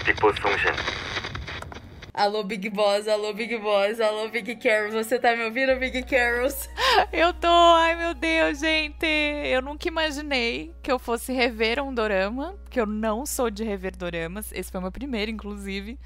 Big Boss Function. Alô, Big Boss, alô, Big Boss, alô, Big Carol. Você tá me ouvindo, Big Carols? Eu tô, ai meu Deus, gente. Eu nunca imaginei que eu fosse rever um dorama, porque eu não sou de rever doramas. Esse foi o meu primeiro, inclusive.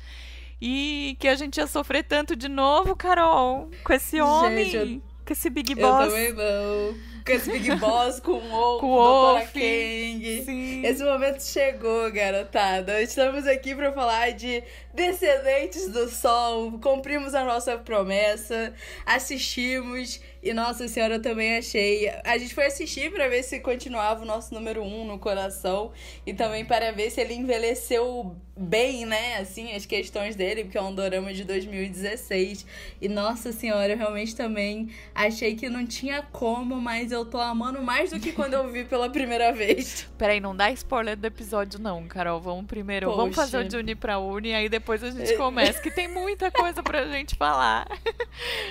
E que a gente ia sofrer tanto de novo, Carol, com esse homem, com esse Big Boss. Eu também não. Com esse Big Boss, com o Wolf, Com o Doutora Wolf, Kang. sim. Esse momento chegou, garotada. Estamos aqui pra falar de Descendentes do Sol. Cumprimos a nossa promessa, assistimos e, nossa senhora, eu também achei. A gente foi assistir pra ver se continuava o nosso número 1 no coração e também para ver se ele envelheceu bem, né, assim, as questões dele, porque é um dorama de 2016. E, nossa senhora, eu realmente também achei que não tinha como, mas eu tô amando mais do que quando eu vi pela primeira vez. Peraí, não dá spoiler do episódio não, Carol. Vamos primeiro, Poxa. vamos fazer o de Uni pra Uni, aí depois a gente começa, que tem muita coisa pra gente falar.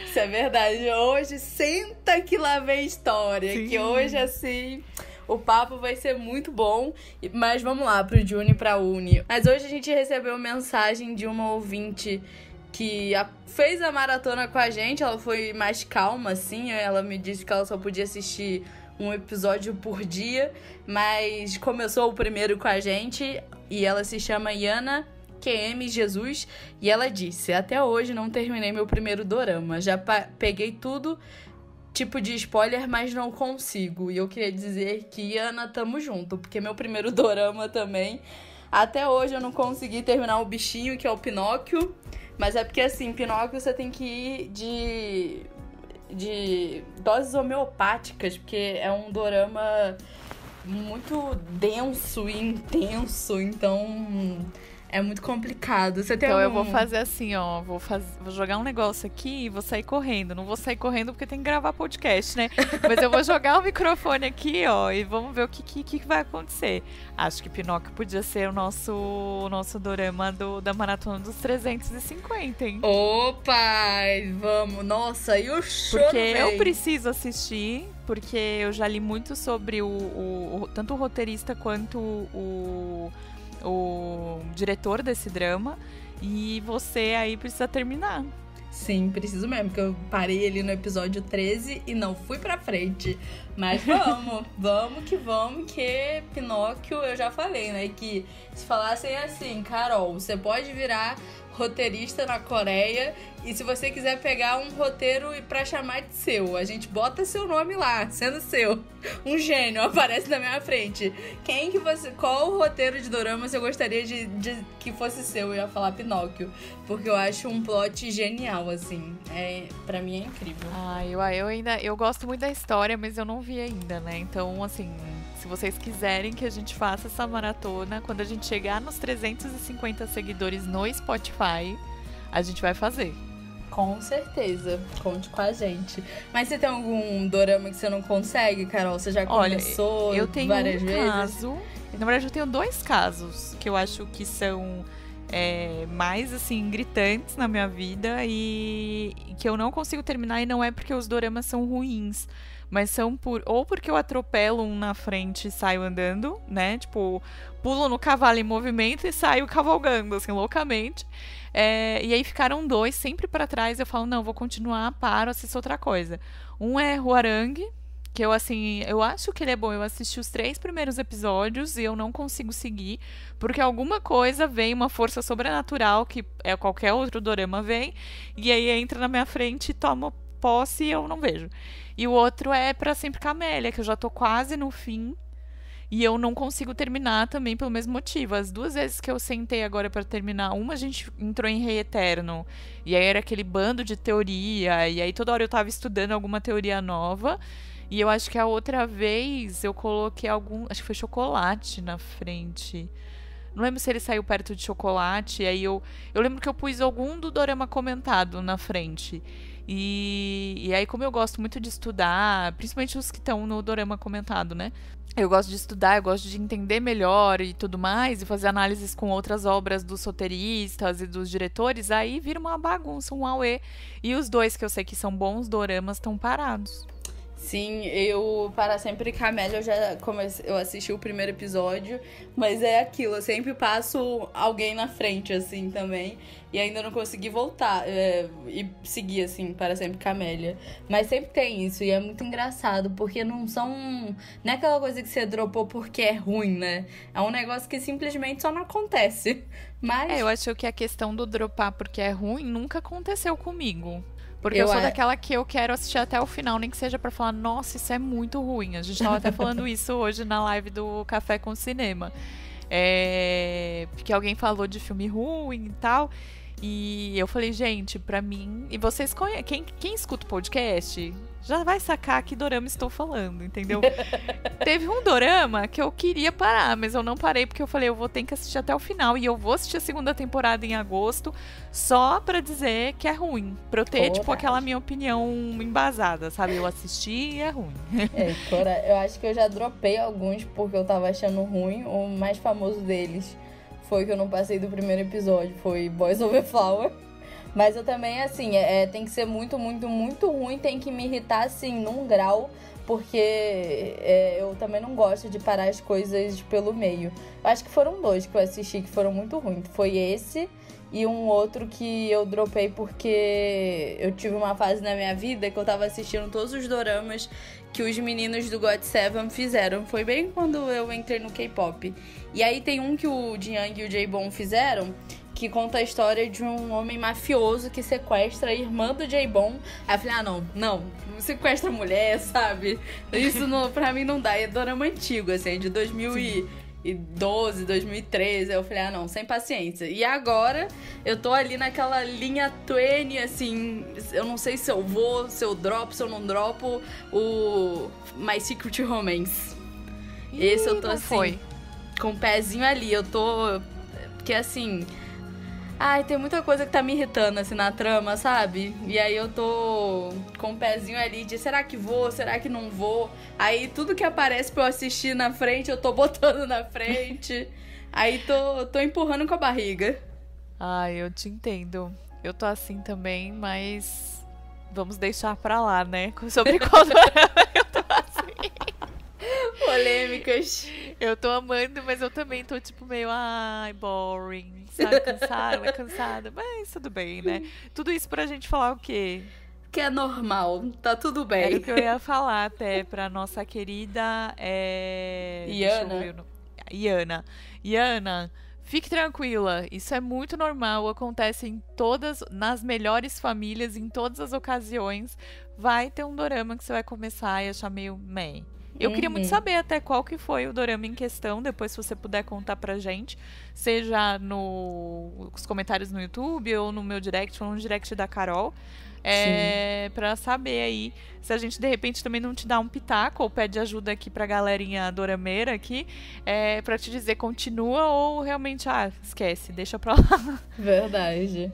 Isso é verdade. Hoje, senta que lá vem história. Sim. Que hoje, assim, o papo vai ser muito bom. Mas vamos lá, pro Juni pra Uni. Mas hoje a gente recebeu mensagem de uma ouvinte que fez a maratona com a gente. Ela foi mais calma, assim. Ela me disse que ela só podia assistir um episódio por dia. Mas começou o primeiro com a gente. E ela se chama Yana QM Jesus, e ela disse: até hoje não terminei meu primeiro dorama, já peguei tudo tipo de spoiler, mas não consigo. E eu queria dizer que, Ana, tamo junto, porque meu primeiro dorama também, até hoje eu não consegui terminar o bichinho, que é o Pinóquio, mas é porque assim, Pinóquio você tem que ir de doses homeopáticas, porque é um dorama muito denso e intenso, então é muito complicado. Você tem Então eu algum... vou fazer assim, ó. Vou jogar um negócio aqui e vou sair correndo. Não vou sair correndo porque tem que gravar podcast, né? Mas eu vou jogar o microfone aqui, ó, e vamos ver o que vai acontecer. Acho que Pinóquio podia ser o nosso dorama da Maratona dos 350, hein? Opa! Vamos! Nossa, e o choro, Porque véi? eu preciso assistir, porque eu já li muito sobre tanto o roteirista quanto o diretor desse drama, e você aí precisa terminar. Sim, preciso mesmo, porque eu parei ali no episódio 13 e não fui pra frente. Mas vamos, que Pinóquio, eu já falei, né, que se falassem assim: Carol, você pode virar roteirista na Coreia, e se você quiser pegar um roteiro pra chamar de seu, a gente bota seu nome lá, sendo seu. Um gênio aparece na minha frente. Qual roteiro de dorama você gostaria de que fosse seu? Eu ia falar Pinóquio, porque eu acho um plot genial, assim. Pra mim é incrível. Eu gosto muito da história, mas eu não vi ainda, né? Então, assim, se vocês quiserem que a gente faça essa maratona, quando a gente chegar nos 350 seguidores no Spotify, a gente vai fazer. Com certeza, conte com a gente. Mas você tem algum dorama que você não consegue, Carol? Você já começou eu tenho várias vezes? Caso. Na verdade, eu tenho 2 casos que eu acho que são mais, assim, gritantes na minha vida e que eu não consigo terminar, e não é porque os doramas são ruins, mas são ou porque eu atropelo um na frente e saio andando, né? Tipo, pulo no cavalo em movimento e saio cavalgando, assim, loucamente. E aí ficaram 2 sempre pra trás. Eu falo, não, vou continuar, paro, assisto outra coisa. Um é Hwarang, que eu acho que ele é bom. Eu assisti os 3 primeiros episódios e eu não consigo seguir, porque alguma coisa vem, uma força sobrenatural, que qualquer outro dorama vem, e aí entra na minha frente e toma posse e eu não vejo. E o outro é Pra Sempre Camélia, que eu já tô quase no fim, e eu não consigo terminar também pelo mesmo motivo. As 2 vezes que eu sentei agora pra terminar, uma a gente entrou em Rei Eterno, e aí era aquele bando de teoria, e aí toda hora eu tava estudando alguma teoria nova, e eu acho que a outra vez eu coloquei acho que foi chocolate na frente. Não lembro se ele saiu perto de chocolate, e aí eu lembro que eu pus algum do dorama comentado na frente. E aí, como eu gosto muito de estudar, principalmente os que estão no dorama comentado, né? Eu gosto de estudar, eu gosto de entender melhor e tudo mais, e fazer análises com outras obras dos roteiristas e dos diretores, aí vira uma bagunça, um auê. E os 2 que eu sei que são bons doramas estão parados. Sim, eu Para Sempre Camélia, eu assisti o primeiro episódio, mas é aquilo, eu sempre passo alguém na frente, assim, também, e ainda não consegui voltar e seguir, assim, Para Sempre Camélia. Mas sempre tem isso, e é muito engraçado, porque não é aquela coisa que você dropou porque é ruim, né? É um negócio que simplesmente só não acontece. Mas eu acho que a questão do dropar porque é ruim nunca aconteceu comigo. Porque eu eu sou a- daquela que eu quero assistir até o final, nem que seja pra falar, nossa, isso é muito ruim. A gente tava até falando isso hoje na live do Café com Cinema. Porque alguém falou de filme ruim e tal. E eu falei, gente, pra mim. E vocês conhecem. Quem escuta o podcast já vai sacar que dorama estou falando, entendeu? Teve um dorama que eu queria parar, mas eu não parei porque eu falei, eu vou ter que assistir até o final. E eu vou assistir a segunda temporada em agosto, só pra dizer que é ruim. Pra eu ter, tipo, aquela minha opinião embasada, sabe? Eu assisti e é ruim. Eu acho que eu já dropei alguns porque eu tava achando ruim. O mais famoso deles foi que eu não passei do primeiro episódio, foi Boys Over Flower. Mas eu também, assim, tem que ser muito, muito, muito ruim, tem que me irritar, assim, num grau, porque eu também não gosto de parar as coisas pelo meio. Eu acho que foram 2 que eu assisti que foram muito ruins. Foi esse e um outro que eu dropei porque eu tive uma fase na minha vida que eu tava assistindo todos os doramas que os meninos do GOT7 fizeram. Foi bem quando eu entrei no K-pop. E aí tem um que o Jiang e o J-Bom fizeram, que conta a história de um homem mafioso que sequestra a irmã do J-Bom. Aí eu falei, não sequestra mulher, sabe? Isso pra mim não dá. É dorama antigo, assim, de 2012, 2013. Aí eu falei, não, sem paciência. E agora eu tô ali naquela linha tênue, assim, eu não sei se eu dropo, se eu não dropo o My Secret Romance. Esse eu tô assim, com o pezinho ali. Eu tô... Porque assim... tem muita coisa que tá me irritando, assim, na trama, sabe? E aí eu tô com o pezinho ali de será que vou, será que não vou? Aí tudo que aparece pra eu assistir na frente, eu tô botando na frente. Aí tô empurrando com a barriga. Eu te entendo. Eu tô assim também, mas vamos deixar pra lá, né? Sobre qual dorama eu tô assim. Polêmicas. Eu tô amando, mas eu também tô tipo meio, boring, sabe? Cansada, mas tudo bem, né? Tudo isso pra gente falar o quê? Que é normal, tá tudo bem. Era o que eu ia falar até pra nossa querida Iana, fique tranquila, isso é muito normal, acontece nas melhores famílias, em todas as ocasiões. Vai ter um dorama que você vai começar e achar meio meh. Eu queria muito saber até qual que foi o dorama em questão, depois se você puder contar pra gente, seja nos comentários no YouTube, ou no meu direct, ou no direct da Carol, pra saber aí se a gente de repente também não te dá um pitaco, ou pede ajuda aqui pra galerinha dorameira aqui, pra te dizer continua, ou realmente, esquece, deixa pra lá. Verdade.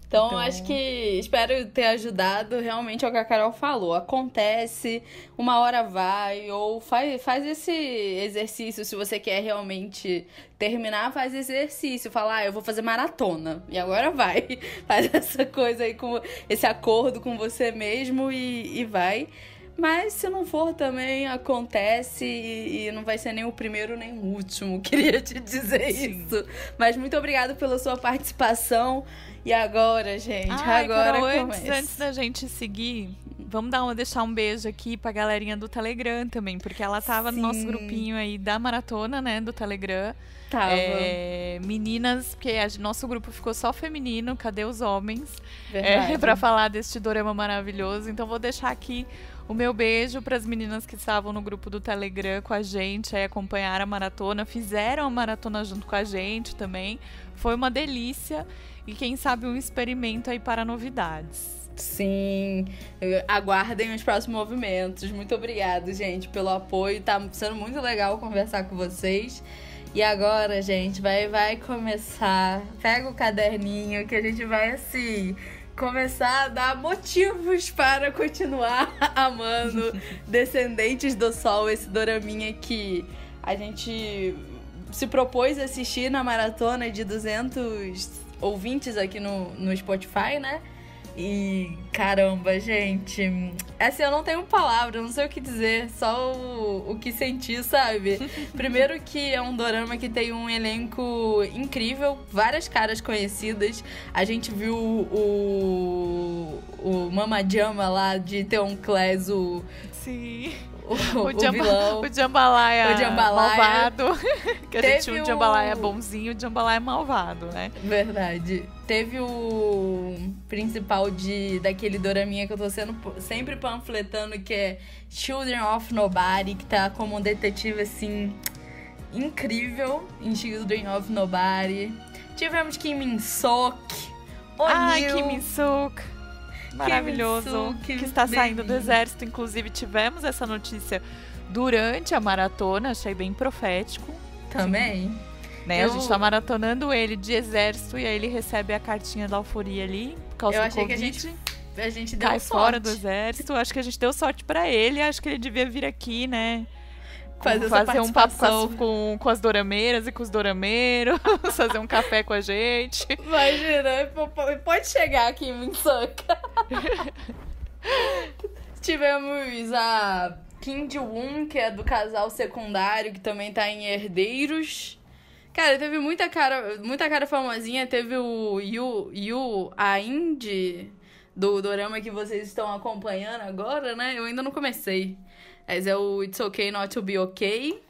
Então, acho que espero ter ajudado. Realmente é o que a Carol falou. Acontece, uma hora vai, ou faz esse exercício. Se você quer realmente terminar, faz exercício. Fala, eu vou fazer maratona. E agora vai. Faz essa coisa aí, com esse acordo com você mesmo e vai. Mas se não for também, acontece e não vai ser nem o primeiro nem o último. Queria te dizer isso. Mas muito obrigada pela sua participação. E agora, gente? Agora Carol, antes da gente seguir, vamos deixar um beijo aqui pra galerinha do Telegram também, porque ela tava no nosso grupinho aí da maratona, né, do Telegram. Tava. Meninas, porque nosso grupo ficou só feminino, cadê os homens? Verdade. Pra falar deste dorama maravilhoso. Então vou deixar aqui o meu beijo para as meninas que estavam no grupo do Telegram com a gente, aí acompanharam a maratona, fizeram a maratona junto com a gente também. Foi uma delícia e quem sabe um experimento aí para novidades. Sim, aguardem os próximos movimentos. Muito obrigada, gente, pelo apoio. Tá sendo muito legal conversar com vocês. E agora, gente, vai começar. Pega o caderninho que a gente vai, assim, começar a dar motivos para continuar amando Descendentes do Sol, esse doraminha que a gente se propôs a assistir na maratona de 200 ouvintes aqui no Spotify, né? E caramba, gente, assim, eu não tenho palavra, eu não sei o que dizer, só o que sentir, sabe? Primeiro que é um dorama que tem um elenco incrível, várias caras conhecidas. A gente viu o Mama Jama lá de Theon Class, Sim. O vilão. O Jambalaya malvado. Que a gente tinha um Jambalaya bonzinho e o Jambalaya malvado, né? Verdade. Teve o principal daquele doraminha que eu tô sempre panfletando, que é Children of Nobody, que tá como um detetive, assim, incrível em Children of Nobody. Tivemos Kim Min-sok, Kim Min-sok. Maravilhoso, que está saindo do exército. Inclusive, tivemos essa notícia durante a maratona, achei bem profético. Também. Sim. Né? A gente tá maratonando ele de exército e aí ele recebe a cartinha da alforria ali, por causa do Covid. Que a gente deu cai sorte. Fora do exército. Acho que a gente deu sorte pra ele. Acho que ele devia vir aqui, né? Fazer um papo com as dorameiras e com os dorameiros. Fazer um café com a gente. Imagina, pode chegar aqui em Minsoka. Tivemos a Kim Ji-woon, que é do casal secundário, que também tá em Herdeiros. Cara, teve muita cara famosinha. Teve o Yu Ain do dorama que vocês estão acompanhando agora, né? Eu ainda não comecei. Mas é o It's Okay Not To Be Okay.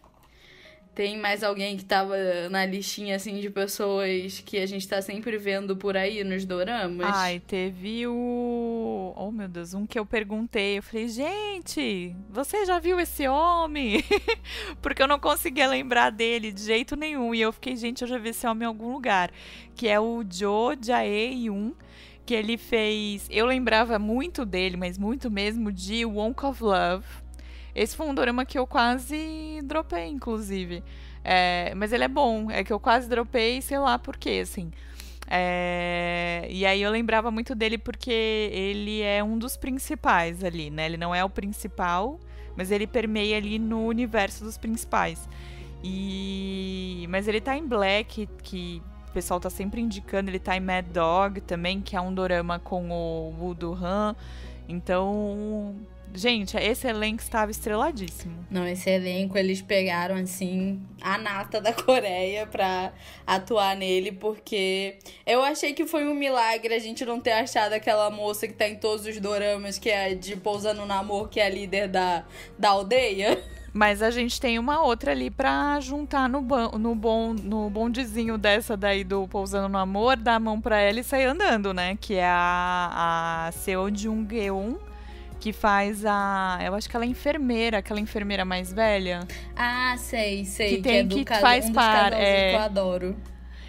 Tem mais alguém que tava na listinha, assim, de pessoas que a gente tá sempre vendo por aí nos doramas? Ai, teve o... Oh, meu Deus, um que eu perguntei. Eu falei, gente, você já viu esse homem? Porque eu não conseguia lembrar dele de jeito nenhum. E eu fiquei, gente, eu já vi esse homem em algum lugar. Que é o Jo Jae-yoon, que ele fez... Eu lembrava muito dele, mas muito mesmo, de Wonk of Love. Esse foi um dorama que eu quase dropei, inclusive. Mas ele é bom. É que eu quase dropei, sei lá por quê, assim. E aí eu lembrava muito dele porque ele é um dos principais ali, né? Ele não é o principal, mas ele permeia ali no universo dos principais. Mas ele tá em Black, que o pessoal tá sempre indicando. Ele tá em Mad Dog também, que é um dorama com o Woo Do-han. Então... Gente, esse elenco estava estreladíssimo. Não, esse elenco, eles pegaram, assim, a nata da Coreia pra atuar nele, porque eu achei que foi um milagre a gente não ter achado aquela moça que tá em todos os doramas, que é de Pousando no Amor, que é a líder da aldeia. Mas a gente tem uma outra ali pra juntar no bondezinho dessa daí do Pousando no Amor, dar a mão pra ela e sair andando, né? Que é a Seo Jung-geun, que faz eu acho que ela é enfermeira, aquela enfermeira mais velha. Ah, sei. Que é do faz um dos casalzinhos que eu adoro.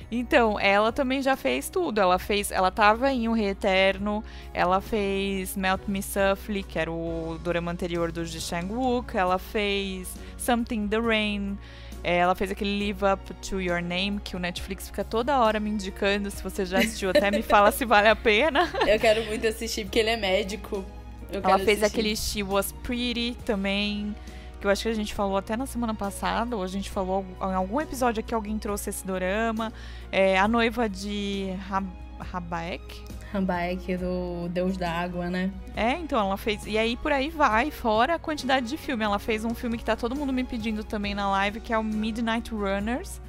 Então, ela também já fez tudo. Ela tava em O Rei Eterno, ela fez Melt Me Softly, que era o dorama anterior do Ji Chang-wook, ela fez Something in the Rain, ela fez aquele Live Up to Your Name, que o Netflix fica toda hora me indicando. Se você já assistiu, até me fala se vale a pena. Eu quero muito assistir, porque ele é médico. Ela fez aquele She Was Pretty também, que eu acho que a gente falou até na semana passada, ou a gente falou em algum episódio aqui, alguém trouxe esse dorama. A noiva de Rabaek. Rabaek, do Deus da Água, né? Então ela fez... E aí por aí vai, fora a quantidade de filme. Ela fez um filme que tá todo mundo me pedindo também na live, que é o Midnight Runners.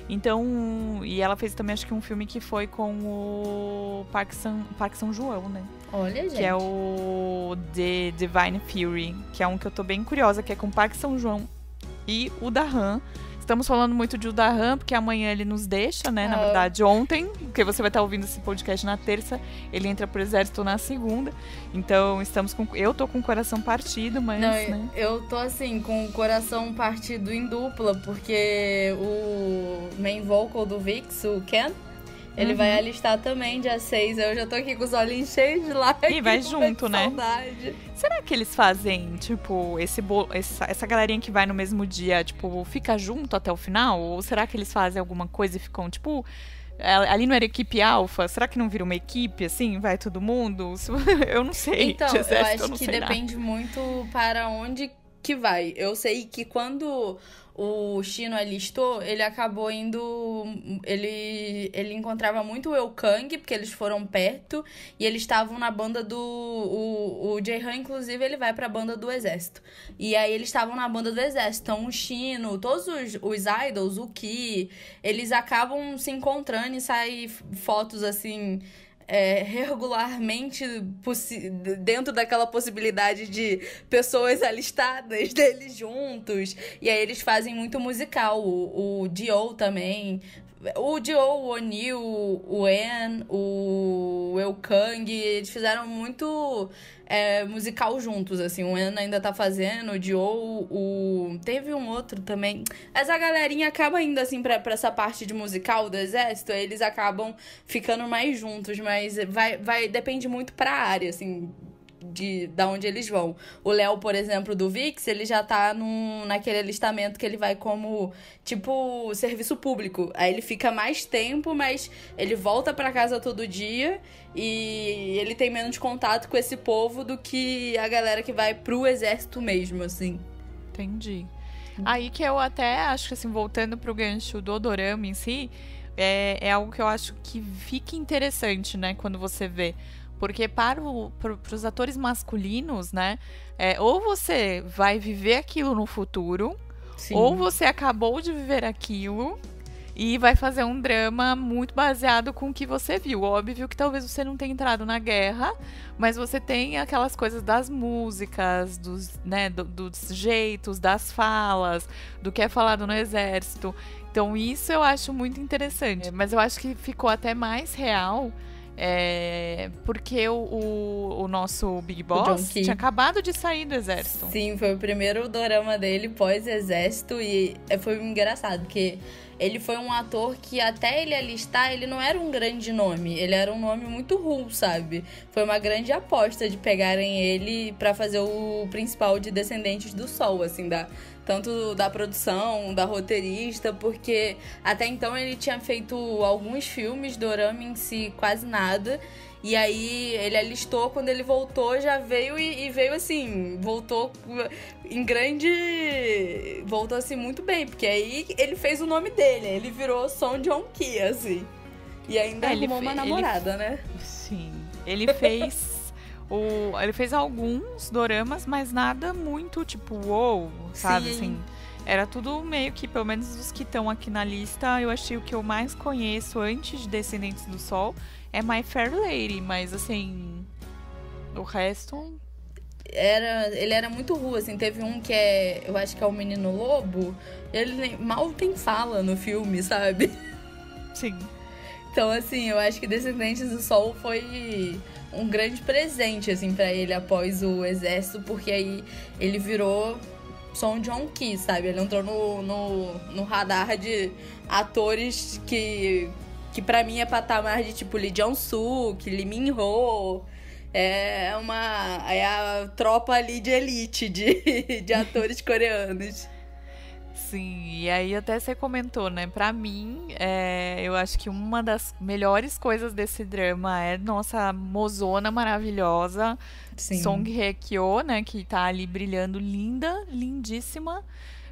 Então... E ela fez também, acho que um filme que foi com o Park São-joon, né? Olha, gente. Que é o The Divine Fury, que é um que eu tô bem curiosa, que é com Park São-joon e o Da-han. Estamos falando muito de o Da-han, porque amanhã ele nos deixa, né? Na verdade, ontem, porque você vai estar ouvindo esse podcast na terça, ele entra pro exército na segunda. Então, eu tô com o coração partido, mas... Não, né? Eu tô, assim, com o coração partido em dupla, porque o main vocal do VIX, o Ken, ele vai alistar também dia 6. Eu já tô aqui com os olhinhos cheios de lágrimas. E vai junto, né? Saudade. Será que eles fazem, tipo, essa galerinha que vai no mesmo dia, tipo, fica junto até o final? Ou será que eles fazem alguma coisa e ficam, tipo... Ali não era equipe alfa? Será que não vira uma equipe, assim? Vai todo mundo? Eu não sei. Então, de exército, eu acho que depende muito para onde que vai. Eu sei que quando o Shino alistou, ele acabou indo... Ele encontrava muito o Eukang, porque eles foram perto, e eles estavam na banda do... O Jaehan, inclusive, ele vai pra banda do exército. E aí eles estavam na banda do exército. Então o Shino, todos os idols, o Ki, eles acabam se encontrando e saem fotos, assim... regularmente dentro daquela possibilidade de pessoas alistadas deles juntos. E aí eles fazem muito musical. O Dio também. O Dio, o O'Neill, o En, o Eukang, eles fizeram muito musical juntos, assim. O En ainda tá fazendo, o Dio, teve um outro também. Mas a galerinha acaba indo, assim, pra essa parte de musical do exército, eles acabam ficando mais juntos, mas depende muito pra área, assim, da onde eles vão. O Léo, por exemplo, do VIX, ele já tá naquele alistamento que ele vai como, tipo, serviço público. Aí ele fica mais tempo, mas ele volta pra casa todo dia e ele tem menos contato com esse povo do que a galera que vai pro exército mesmo, assim. Entendi. Aí que eu até acho que, assim, voltando pro gancho do dorama em si, é algo que eu acho que fica interessante, né, quando você vê. Porque para os atores masculinos, né? Ou você vai viver aquilo no futuro, sim, ou você acabou de viver aquilo e vai fazer um drama muito baseado com o que você viu. Óbvio que talvez você não tenha entrado na guerra, mas você tem aquelas coisas das músicas, dos jeitos, das falas, do que é falado no exército. Então isso eu acho muito interessante. Mas eu acho que ficou até mais real... porque o nosso Big Boss tinha acabado de sair do exército. Sim, foi o primeiro dorama dele pós-exército e foi engraçado, porque ele foi um ator que até ele alistar, ele não era um grande nome, ele era um nome muito ruim, sabe? Foi uma grande aposta de pegarem ele pra fazer o principal de Descendentes do Sol, assim, tanto da produção, da roteirista, porque até então ele tinha feito alguns filmes, dorama em si, quase nada. E aí ele alistou, quando ele voltou, já veio e veio assim, voltou em grande... Voltou assim muito bem, porque aí ele fez o nome dele, ele virou Song Joong-ki, assim. E ainda arrumou uma namorada, né? Sim, ele fez... Ele fez alguns doramas, mas nada muito, tipo, uou, sabe? Sim. Assim, era tudo meio que, pelo menos os que estão aqui na lista, eu achei o que eu mais conheço antes de Descendentes do Sol é My Fair Lady, mas assim, o resto... Ele era muito ruim, assim, teve um que eu acho que é o Menino Lobo, ele mal tem fala no filme, sabe? Sim. Então, assim, eu acho que Descendentes do Sol foi um grande presente, assim, pra ele após o exército, porque aí ele virou Song Joong-ki, sabe? Ele entrou no radar de atores que pra mim é patamar de, tipo, Lee Jong-suk, Lee Min-ho. É a tropa ali de elite de atores coreanos. Sim, e aí até você comentou, né? Pra mim, eu acho que uma das melhores coisas desse drama é nossa mozona maravilhosa, sim, Song Hye-kyo, né? Que tá ali brilhando, linda, lindíssima.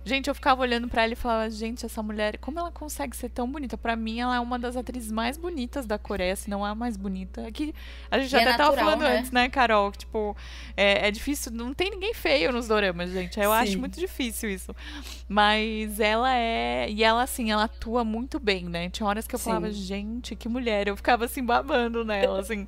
Gente, eu ficava olhando pra ela e falava, gente, essa mulher, como ela consegue ser tão bonita? Pra mim, ela é uma das atrizes mais bonitas da Coreia, se não a mais bonita. Que a gente até tava falando antes, né, Carol? Que, tipo, é difícil, não tem ninguém feio nos doramas, gente. Eu acho muito difícil isso. Mas ela e ela, assim, ela atua muito bem, né? Tinha horas que eu falava, gente, que mulher. Eu ficava, assim, babando nela, assim.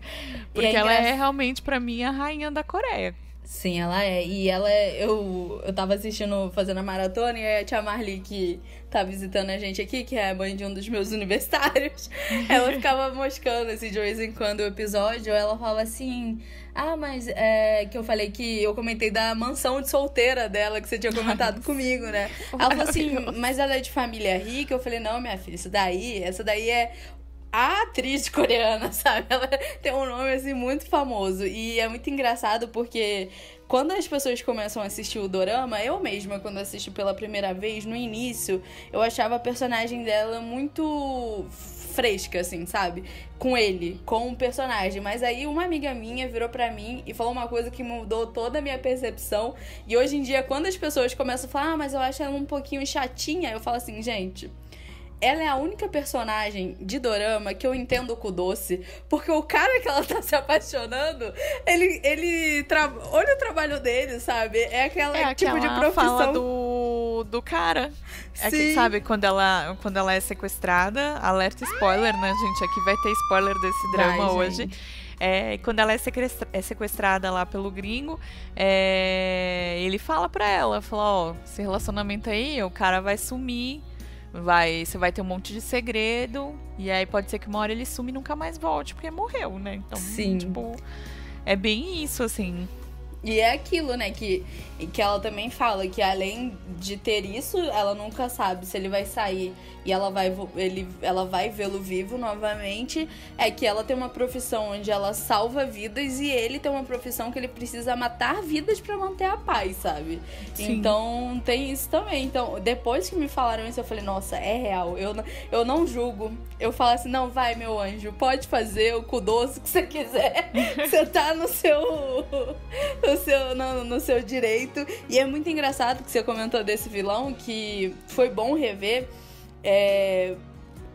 Porque ela é realmente, pra mim, a rainha da Coreia. Sim, ela é. E ela é... Eu tava assistindo, fazendo a maratona, e a tia Marli, que tá visitando a gente aqui, que é a mãe de um dos meus universitários, ela ficava moscando, assim, de vez em quando o episódio. Ela falava assim... Ah, mas que eu falei que eu comentei da mansão de solteira dela, que você tinha comentado comigo, né? Ela falou assim, mas ela é de família rica? Eu falei, não, minha filha, essa daí é a atriz coreana, sabe? Ela tem um nome, assim, muito famoso. E é muito engraçado porque quando as pessoas começam a assistir o dorama, eu mesma, quando assisti pela primeira vez, no início, eu achava a personagem dela muito fresca, assim, sabe? Com ele, com o personagem. Mas aí uma amiga minha virou pra mim e falou uma coisa que mudou toda a minha percepção. E hoje em dia, quando as pessoas começam a falar, mas eu acho ela um pouquinho chatinha, eu falo assim, gente... Ela é a única personagem de dorama que eu entendo com doce, porque o cara que ela tá se apaixonando, olha o trabalho dele, sabe? É aquela tipo de profissão. Fala do cara. Sim. Sabe, quando ela é sequestrada, alerta spoiler, né, gente? Aqui vai ter spoiler desse drama hoje. Quando ela é sequestrada lá pelo gringo, ele fala pra ela, fala, esse relacionamento aí, o cara vai sumir. Você vai ter um monte de segredo. E aí pode ser que uma hora ele sume e nunca mais volte, porque morreu, né? Então, sim, tipo, é bem isso, assim. E é aquilo, né, que ela também fala, que além de ter isso, ela nunca sabe se ele vai sair e ela vai vê-lo vivo novamente. É que ela tem uma profissão onde ela salva vidas e ele tem uma profissão que ele precisa matar vidas pra manter a paz, sabe? Sim. Então tem isso também. Então, depois que me falaram isso, eu falei, nossa, é real. Eu não julgo. Eu falo assim, não, vai, meu anjo, pode fazer o cu doce que você quiser. Você tá no seu direito. E é muito engraçado que você comentou desse vilão, que foi bom rever.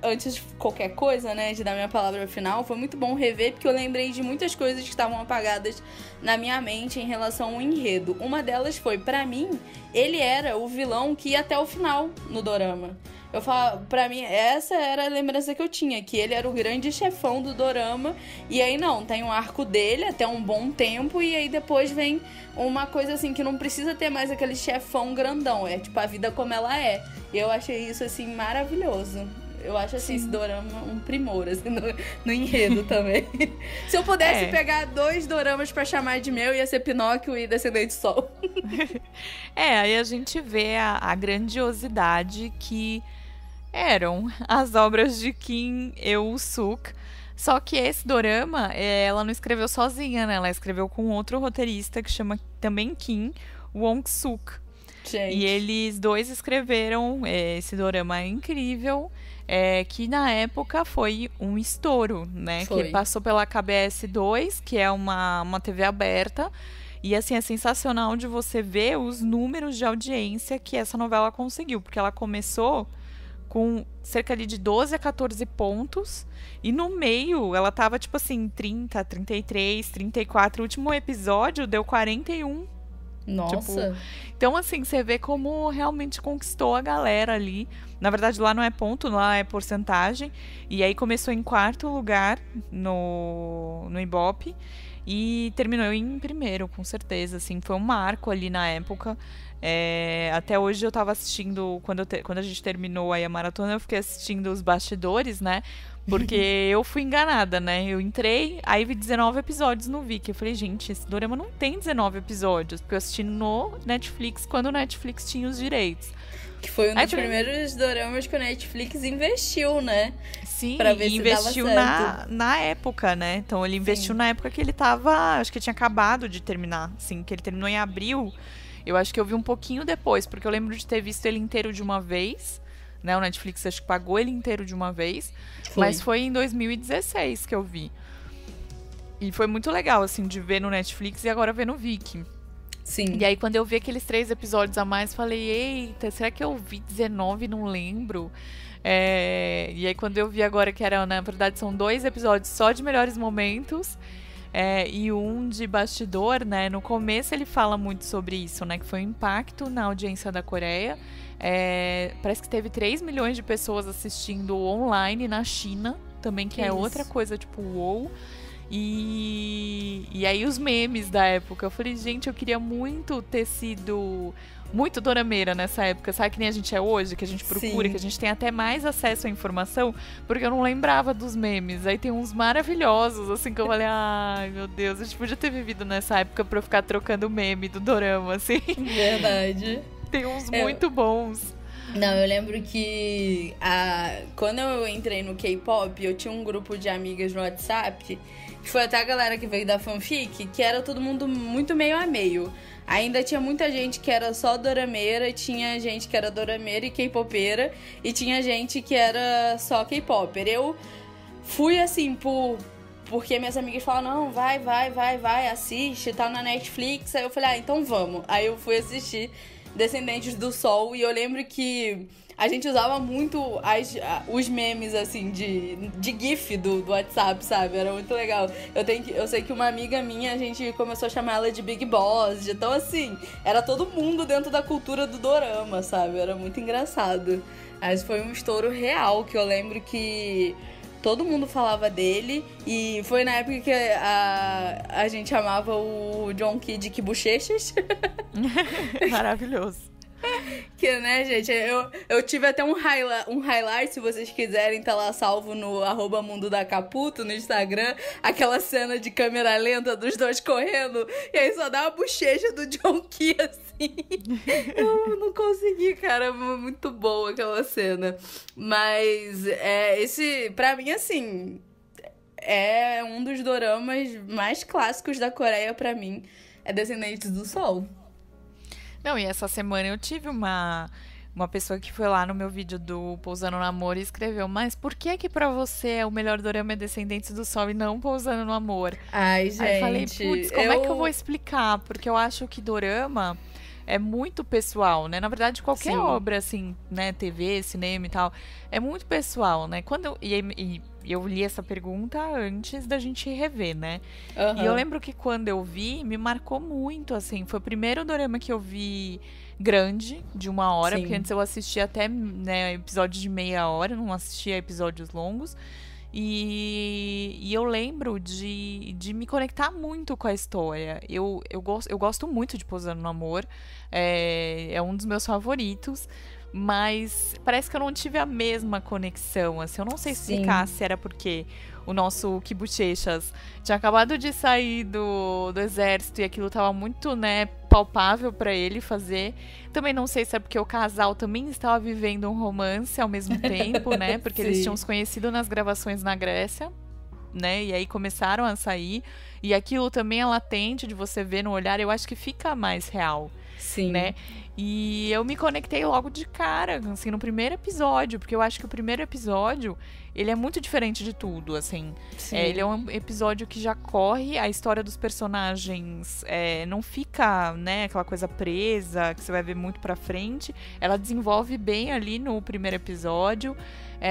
Antes de qualquer coisa, né, de dar minha palavra final, foi muito bom rever, porque eu lembrei de muitas coisas que estavam apagadas na minha mente em relação ao enredo. Uma delas foi, pra mim, ele era o vilão que ia até o final no dorama. Eu falo, pra mim, essa era a lembrança que eu tinha, que ele era o grande chefão do dorama, e aí não, tem um arco dele até um bom tempo, e aí depois vem uma coisa assim, que não precisa ter mais aquele chefão grandão, é tipo a vida como ela é. E eu achei isso, assim, maravilhoso. Eu acho, assim, esse dorama um primor, assim, no enredo também. Se eu pudesse pegar 2 doramas pra chamar de meu, ia ser Pinóquio e Descendente do Sol. Aí a gente vê a grandiosidade que eram as obras de Kim Il-suk. Só que esse dorama, ela não escreveu sozinha, né? Ela escreveu com outro roteirista que chama também Kim Wong-suk. Gente. E eles dois escreveram esse dorama incrível, que na época foi um estouro, né? Foi. Que passou pela KBS 2, que é uma TV aberta. E assim, é sensacional de você ver os números de audiência que essa novela conseguiu. Porque ela começou com cerca ali de 12 a 14 pontos. E no meio, ela tava tipo assim, 30, 33, 34. O último episódio deu 41. Nossa! Tipo, então, assim, você vê como realmente conquistou a galera ali. Na verdade, lá não é ponto, lá é porcentagem. E aí começou em 4º lugar no Ibope. E terminou em 1º, com certeza. Assim, foi um marco ali na época. Até hoje eu tava assistindo, quando a gente terminou aí a maratona, eu fiquei assistindo os bastidores, né? Porque eu fui enganada, né? Eu entrei, aí vi 19 episódios no Viki. Eu falei, gente, esse dorama não tem 19 episódios. Porque eu assisti no Netflix, quando o Netflix tinha os direitos. Que foi um dos primeiros doramas que o Netflix investiu, né? Sim, pra ver e se investiu dava certo. na época, né? Então ele investiu na época que ele tava, acho que tinha acabado de terminar, assim, que ele terminou em abril. Eu acho que eu vi um pouquinho depois, porque eu lembro de ter visto ele inteiro de uma vez, né? O Netflix acho que pagou ele inteiro de uma vez, mas foi em 2016 que eu vi. E foi muito legal, assim, de ver no Netflix e agora ver no Viki. Sim. E aí, quando eu vi aqueles 3 episódios a mais, falei, eita, será que eu vi 19 e não lembro? E aí, quando eu vi agora que era, na verdade, são 2 episódios só de melhores momentos, e um de bastidor, né? No começo ele fala muito sobre isso, né? Que foi um impacto na audiência da Coreia. Parece que teve 3 milhões de pessoas assistindo online na China, também, que é outra coisa, tipo, uou. E aí os memes da época, eu falei, gente, eu queria muito ter sido muito dorameira nessa época, sabe, que nem a gente é hoje, que a gente procura, que a gente tem até mais acesso à informação, porque eu não lembrava dos memes. Aí tem uns maravilhosos, assim, que eu falei, ai, meu Deus, a gente podia ter vivido nessa época pra eu ficar trocando meme do dorama, assim. Verdade. Tem uns muito bons. Não, eu lembro que quando eu entrei no K-pop, eu tinha um grupo de amigas no WhatsApp, que foi até a galera que veio da fanfic, que era todo mundo muito meio a meio. Ainda tinha muita gente que era só dorameira, tinha gente que era dorameira e K-popeira, e tinha gente que era só K-popper. Eu fui assim, porque minhas amigas falaram, não, vai, assiste, tá na Netflix. Aí eu falei, então vamos. Aí eu fui assistir Descendentes do Sol, e eu lembro que a gente usava muito os memes, assim, de GIF do WhatsApp, sabe? Era muito legal. Eu sei que uma amiga minha, a gente começou a chamar ela de Big Boss. Então, assim, era todo mundo dentro da cultura do dorama, sabe? Era muito engraçado. Mas foi um estouro real, que eu lembro que todo mundo falava dele. E foi na época que a gente chamava o John Key de Kibuchechas. Maravilhoso. Que, né, gente, eu tive até um highlight, se vocês quiserem, tá lá salvo no @Mundo da Caputo, no Instagram, aquela cena de câmera lenta dos dois correndo, e aí só dá uma bochecha do John Key, assim. Eu não consegui, cara, muito boa aquela cena. Mas, pra mim, assim, é um dos doramas mais clássicos da Coreia, pra mim, é Descendentes do Sol. Não, e essa semana eu tive uma pessoa que foi lá no meu vídeo do Pousando no Amor e escreveu, mas por que pra você o melhor dorama é Descendentes do Sol e não Pousando no Amor? Ai, gente. Aí eu falei, putz, como é que eu vou explicar? Porque eu acho que dorama é muito pessoal, né? Na verdade, qualquer obra, assim, né, TV, cinema e tal, é muito pessoal, né? E eu li essa pergunta antes da gente rever, né? Uhum. E eu lembro que quando eu vi, me marcou muito, assim. Foi o primeiro dorama que eu vi grande, de 1 hora, porque antes eu assistia até, né, episódios de meia hora, não assistia episódios longos. E eu lembro de me conectar muito com a história. Eu gosto muito de Pousando no Amor, é um dos meus favoritos. Mas parece que eu não tive a mesma conexão, assim. Eu não sei explicar se era porque o nosso Kibuchechas tinha acabado de sair do exército e aquilo tava muito, né, palpável pra ele fazer. Também não sei se é porque o casal também estava vivendo um romance ao mesmo tempo, né? Porque eles tinham se conhecido nas gravações na Grécia, né? E aí começaram a sair. E aquilo também é latente de você ver no olhar. Eu acho que fica mais real, né? E eu me conectei logo de cara, assim, no primeiro episódio, porque eu acho que o primeiro episódio, ele é muito diferente de tudo, assim. Ele é um episódio que já corre, a história dos personagens não fica, né, aquela coisa presa, que você vai ver muito pra frente. Ela desenvolve bem ali no primeiro episódio.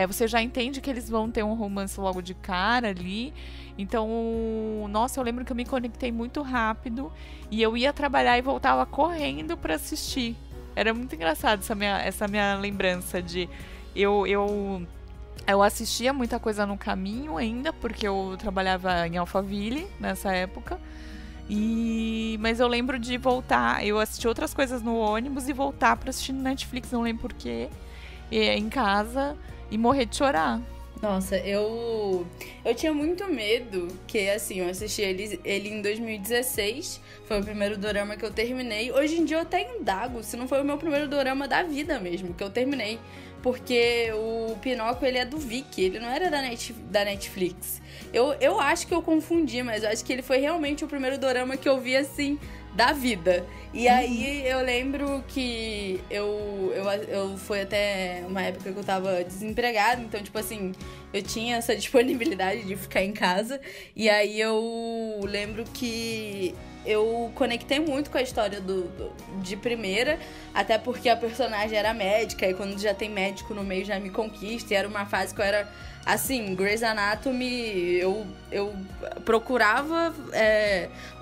Você já entende que eles vão ter um romance logo de cara ali. Então, nossa, eu lembro que eu me conectei muito rápido e eu ia trabalhar e voltava correndo pra assistir. Era muito engraçado essa minha lembrança de... Eu assistia muita coisa no caminho ainda, porque eu trabalhava em Alphaville nessa época. Mas eu lembro de voltar, eu assisti outras coisas no ônibus e voltar pra assistir no Netflix, não lembro porquê, em casa, e morrer de chorar. Nossa, eu tinha muito medo, que assim, eu assisti ele em 2016, foi o primeiro dorama que eu terminei. Hoje em dia eu até indago se não foi o meu primeiro dorama da vida mesmo, que eu terminei. Porque o Pinóquio, ele é do Viki, ele não era da Netflix. Eu acho que eu confundi, mas eu acho que ele foi realmente o primeiro dorama que eu vi, assim, da vida. E aí eu lembro que eu foi até uma época que eu tava desempregada, então, tipo assim, eu tinha essa disponibilidade de ficar em casa. E aí eu lembro que eu conectei muito com a história de primeira, até porque a personagem era médica, e quando já tem médico no meio já me conquista, e era uma fase que eu era, assim, Grey's Anatomy, eu procurava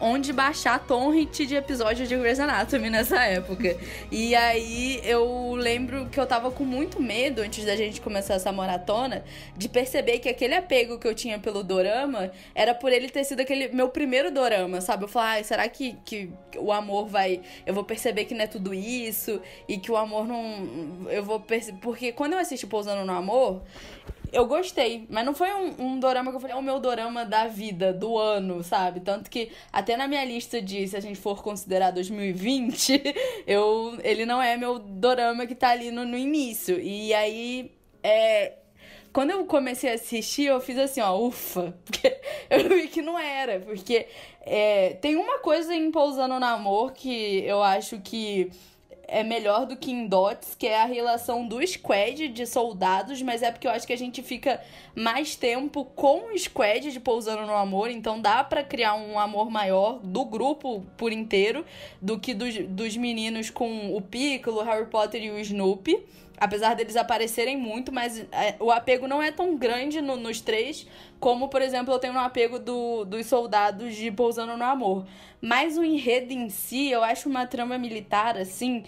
onde baixar torrent de episódio de Grey's Anatomy nessa época. E aí eu lembro que eu tava com muito medo, antes da gente começar essa maratona, de perceber que aquele apego que eu tinha pelo dorama era por ele ter sido aquele meu primeiro dorama, sabe? Eu falava, será que o amor eu vou perceber que não é tudo isso, e que o amor não... Eu vou perceber... Porque quando eu assisti Pousando no Amor, eu gostei, mas não foi um dorama que eu falei, é o meu dorama da vida, do ano, sabe? Tanto que até na minha lista de, se a gente for considerar 2020, ele não é meu dorama que tá ali no início. E aí, quando eu comecei a assistir, eu fiz assim, ó, ufa, porque eu vi que não era, porque tem uma coisa em Pousando no Amor que eu acho que é melhor do que em Dots, que é a relação do squad de soldados, mas é porque eu acho que a gente fica mais tempo com o squad de Pousando no Amor, então dá pra criar um amor maior do grupo por inteiro do que dos meninos com o Piccolo, o Harry Potter e o Snoopy. Apesar deles aparecerem muito, mas o apego não é tão grande nos três, como, por exemplo, eu tenho no apego dos soldados de Pousando no Amor. Mas o enredo em si, eu acho uma trama militar, assim...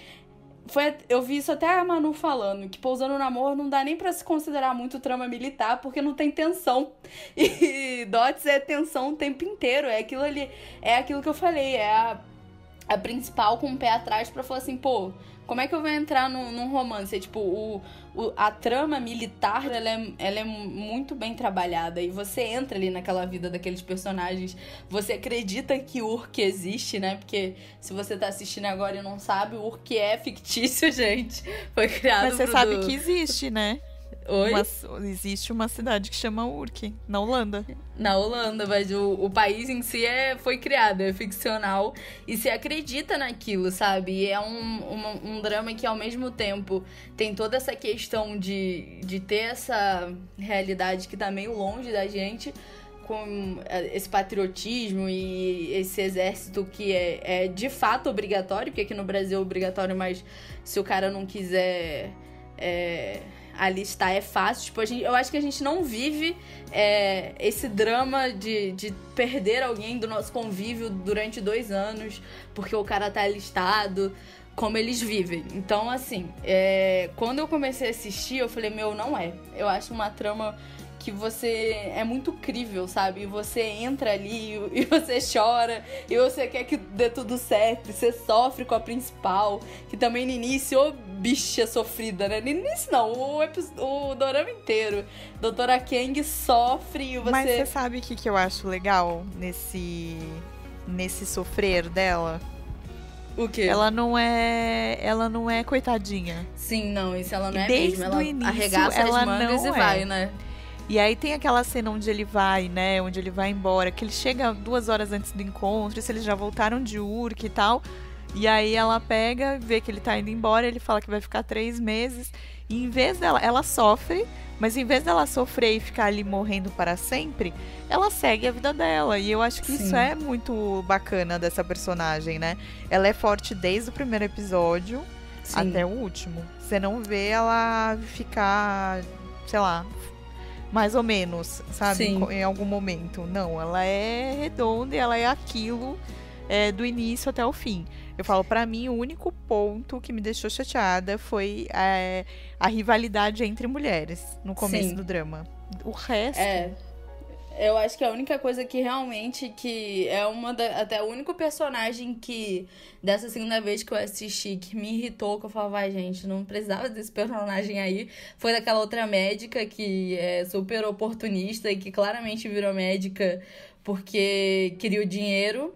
eu vi isso até a Manu falando, que Pousando no Amor não dá nem pra se considerar muito trama militar, porque não tem tensão. E Dots é tensão o tempo inteiro, é aquilo ali, é aquilo que eu falei, é a principal com o pé atrás pra falar assim, pô... Como é que eu vou entrar num romance? Tipo, a trama militar, ela é muito bem trabalhada. E você entra ali naquela vida daqueles personagens. Você acredita que o Urk existe, né? Porque se você tá assistindo agora e não sabe, o Urk é fictício, gente. Foi criado Mas você sabe que existe, né? Oi? Existe uma cidade que chama Urk, na Holanda. Na Holanda, mas o país em si foi criado, é ficcional. E se acredita naquilo, sabe? E é um drama que, ao mesmo tempo, tem toda essa questão de ter essa realidade que tá meio longe da gente, com esse patriotismo e esse exército que é de fato obrigatório, porque aqui no Brasil é obrigatório, mas se o cara não quiser... alistar é fácil. Tipo, eu acho que a gente não vive esse drama de perder alguém do nosso convívio durante 2 anos porque o cara tá alistado, como eles vivem. Então, assim, quando eu comecei a assistir, eu falei, não é. Eu acho uma trama que você é muito crível, sabe? E você entra ali e você chora, e você quer que dê tudo certo, e você sofre com a principal, que também no início, ô bicha sofrida, né? No início não, o dorama inteiro. Doutora Kang sofre e você... Mas você sabe o que eu acho legal nesse sofrer dela? O quê? Ela não é coitadinha. Sim, não, isso ela não é Desde mesmo. Ela início, arregaça ela as mangas não e vai, né? E aí tem aquela cena onde ele vai, né? Onde ele vai embora, que ele chega 2 horas antes do encontro, se eles já voltaram de Urk e tal. E aí ela pega, vê que ele tá indo embora, ele fala que vai ficar 3 meses. E em vez dela, ela sofre, mas em vez dela sofrer e ficar ali morrendo para sempre, ela segue a vida dela. E eu acho que isso é muito bacana dessa personagem, né? Ela é forte desde o primeiro episódio até o último. Você não vê ela ficar, sei lá, mais ou menos, sabe? Em algum momento. Não, ela é redonda e ela é aquilo do início até o fim. Eu falo, pra mim, o único ponto que me deixou chateada foi a rivalidade entre mulheres no começo do drama. O resto... Eu acho que a única coisa que realmente que é até o único personagem que dessa segunda vez que eu assisti que me irritou, que eu falava, vai, gente, não precisava desse personagem aí, foi daquela outra médica que é super oportunista e que claramente virou médica porque queria o dinheiro.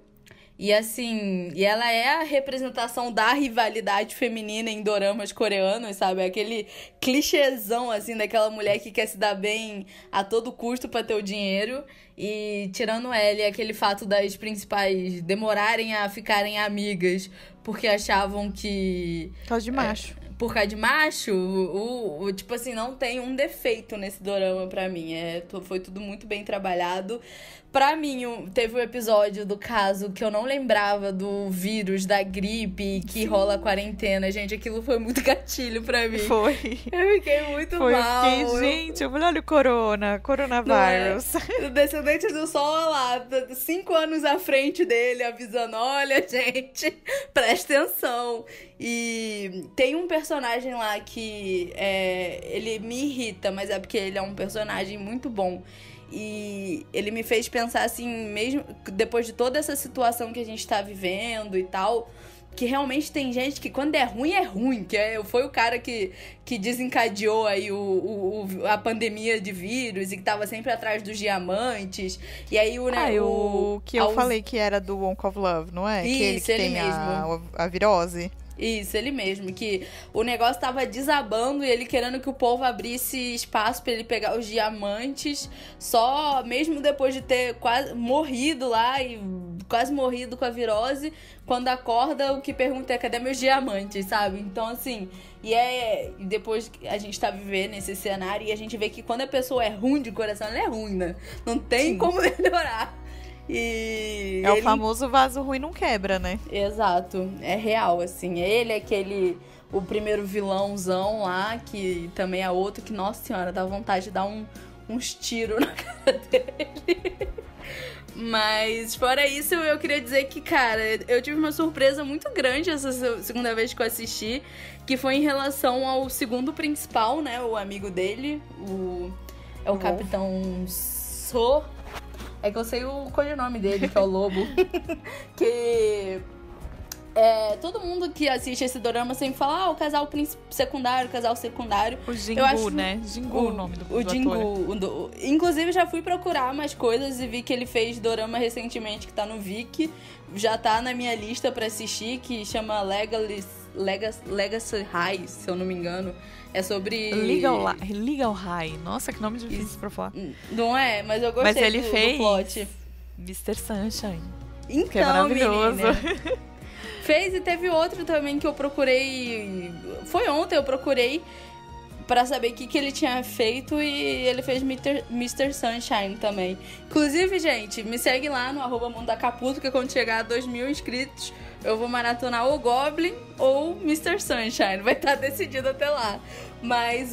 E assim, ela é a representação da rivalidade feminina em doramas coreanos, sabe? Aquele clichêzão, assim, daquela mulher que quer se dar bem a todo custo pra ter o dinheiro. E tirando ela e aquele fato das principais demorarem a ficarem amigas porque achavam que... Por causa de macho. Por causa de macho, tipo assim, não tem um defeito nesse dorama pra mim. Foi tudo muito bem trabalhado. Pra mim, teve um episódio do caso que eu não lembrava do vírus, da gripe, que rola a quarentena. Gente, aquilo foi muito gatilho pra mim. Foi. Eu fiquei muito mal. Gente, eu falei, olha o coronavírus. O Descendente do Sol, lá, 5 anos à frente dele, avisando, olha, gente, presta atenção. E tem um personagem lá que ele me irrita, mas é porque ele é um personagem muito bom. E ele me fez pensar assim, mesmo depois de toda essa situação que a gente tá vivendo e tal, que realmente tem gente que quando é ruim, foi o cara que desencadeou aí a pandemia de vírus e que tava sempre atrás dos diamantes. E aí o que eu falei que era do Wonk of Love, não é? Isso, que ele tem mesmo. A virose. Isso, ele mesmo, que o negócio tava desabando e ele querendo que o povo abrisse espaço pra ele pegar os diamantes, só mesmo depois de ter quase morrido lá e quase morrido com a virose, quando acorda o que pergunta é: cadê meus diamantes, sabe? Então assim, e depois a gente tá vivendo esse cenário e a gente vê que quando a pessoa é ruim de coração, ela é ruim, né? Não tem como melhorar. E o famoso vaso ruim não quebra, né? Exato, é real, assim. Ele é o primeiro vilãozão lá, que também é outro que, nossa senhora, dá vontade de dar uns tiros na cara dele. Mas, fora isso, eu queria dizer que, cara, eu tive uma surpresa muito grande essa segunda vez que eu assisti, que foi em relação ao segundo principal, né? O amigo dele, o Capitão So. É que eu sei o codinome dele, que é o Lobo. Que todo mundo que assiste esse dorama sempre fala: o casal secundário, o casal secundário. O Jingu, né? Jingu o nome do Jingu. Inclusive, já fui procurar mais coisas e vi que ele fez dorama recentemente, que tá no Viki. Já tá na minha lista pra assistir, que chama Legacy High, se eu não me engano. É sobre... Legal High. Nossa, que nome difícil pra falar. Não é? Mas eu gostei ele fez do plot. Mr. Sunshine. Então, que é maravilhoso. Menina. Fez e teve outro também que eu procurei... Foi ontem, eu procurei pra saber o que ele tinha feito e ele fez Mr. Sunshine também. Inclusive, gente, me segue lá no @mundoacaputo, que quando chegar a 2.000 inscritos, eu vou maratonar ou Goblin ou Mr. Sunshine. Vai estar decidido até lá. Mas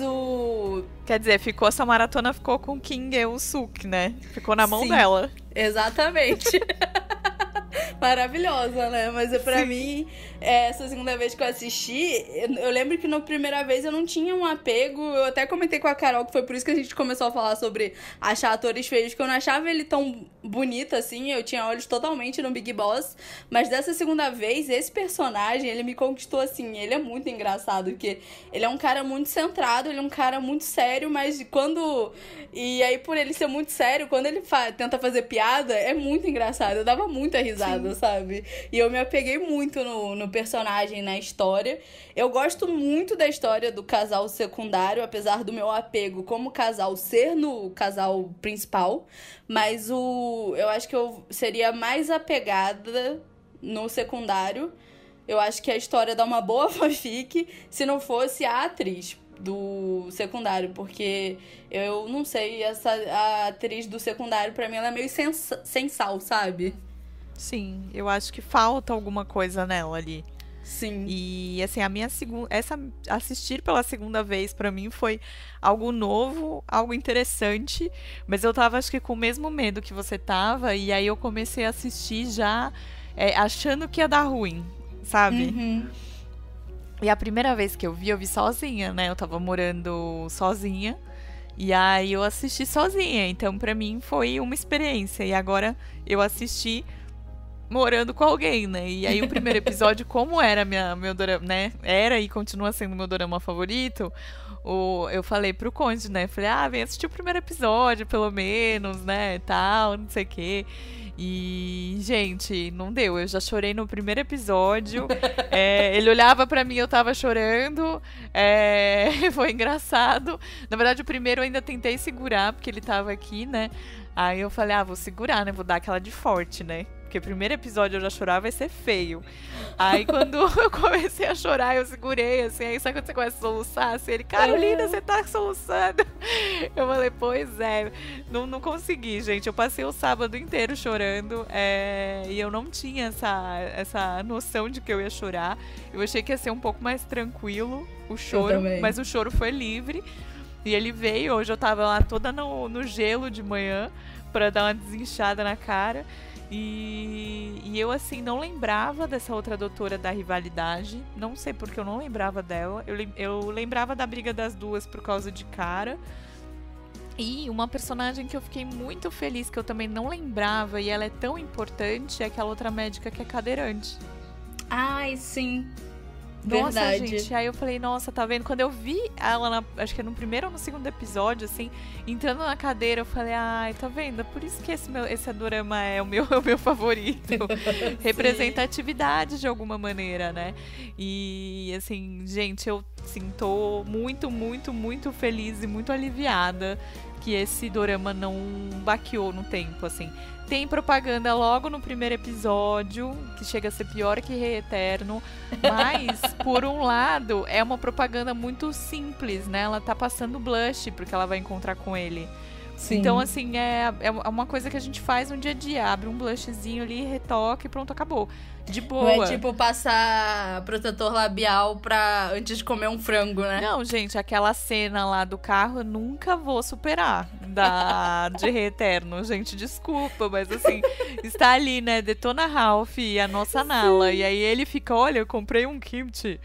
Quer dizer, essa maratona ficou com Kim Eun-suk, né? Ficou na mão dela. Exatamente. Maravilhosa, né? Mas pra mim, essa segunda vez que eu assisti, eu lembro que na primeira vez eu não tinha um apego. Eu até comentei com a Carol que foi por isso que a gente começou a falar sobre achar atores feios, que eu não achava ele tão bonito assim. Eu tinha olhos totalmente no Big Boss. Mas dessa segunda vez, esse personagem, ele me conquistou assim. Ele é muito engraçado, porque ele é um cara muito centrado, ele é um cara muito sério, mas quando... E aí, por ele ser muito sério, quando ele tenta fazer piada, é muito engraçado. Eu dava muita risada, sabe? E eu me apeguei muito no personagem, na história. Eu gosto muito da história do casal secundário, apesar do meu apego como casal ser no casal principal. Mas eu acho que eu seria mais apegada no secundário. Eu acho que a história dá uma boa fanfic se não fosse a atriz do secundário, porque eu não sei, a atriz do secundário, pra mim, ela é meio sem sal, sabe? Sim, eu acho que falta alguma coisa nela ali. Sim. E, assim, assistir pela segunda vez, pra mim, foi algo novo, algo interessante, mas eu tava, acho que, com o mesmo medo que você tava, e aí eu comecei a assistir já achando que ia dar ruim, sabe? Uhum. E a primeira vez que eu vi sozinha, né? Eu tava morando sozinha. E aí eu assisti sozinha. Então, pra mim, foi uma experiência. E agora eu assisti morando com alguém, né? E aí o primeiro episódio, como era meu dorama, né? Era e continua sendo meu dorama favorito. Eu falei pro cônjuge, né? Falei, vem assistir o primeiro episódio, pelo menos, né? Tal, não sei o quê. E, gente, não deu. Eu já chorei no primeiro episódio. Ele olhava pra mim, eu tava chorando. Foi engraçado. Na verdade, o primeiro eu ainda tentei segurar, porque ele tava aqui, né? Aí eu falei, vou segurar, né? Vou dar aquela de forte, né? Porque o primeiro episódio eu já chorar, vai ser feio. Aí quando eu comecei a chorar, eu segurei, assim. Aí sabe quando você começa a soluçar? Assim, ele, Carolina, você tá soluçando. Eu falei, pois é. Não consegui, gente. Eu passei o sábado inteiro chorando. E eu não tinha essa noção de que eu ia chorar. Eu achei que ia ser um pouco mais tranquilo o choro. Mas o choro foi livre. E ele veio. Hoje eu tava lá toda no gelo de manhã pra dar uma desinchada na cara. E eu, assim, não lembrava dessa outra doutora da rivalidade. Não sei porque eu não lembrava dela. Eu lembrava da briga das duas por causa de cara. E uma personagem que eu fiquei muito feliz, que eu também não lembrava, e ela é tão importante, é aquela outra médica que é cadeirante. Ai, sim. Nossa, Verdade. gente, aí eu falei, nossa, tá vendo? Quando eu vi ela, acho que é no primeiro ou no segundo episódio, assim, entrando na cadeira, eu falei, ai, tá vendo? Por isso que esse dorama é o meu, é o meu favorito. Representatividade de alguma maneira, né? E, assim, gente, eu, assim, tô muito, muito, muito feliz e muito aliviada que esse dorama não baqueou no tempo, assim. Tem propaganda logo no primeiro episódio, que chega a ser pior que Rei Eterno. Mas, por um lado, é uma propaganda muito simples, né? Ela tá passando blush, porque ela vai encontrar com ele. Sim. Então, assim, é uma coisa que a gente faz no dia a dia. Abre um blushzinho ali, retoca e pronto, acabou. De boa. Não é tipo passar protetor labial antes de comer um frango, né? Não, gente, aquela cena lá do carro eu nunca vou superar de Rei Eterno. Gente, desculpa, mas assim, está ali, né? Detona Ralph e a nossa Nala. E aí ele fica, olha, eu comprei um kimchi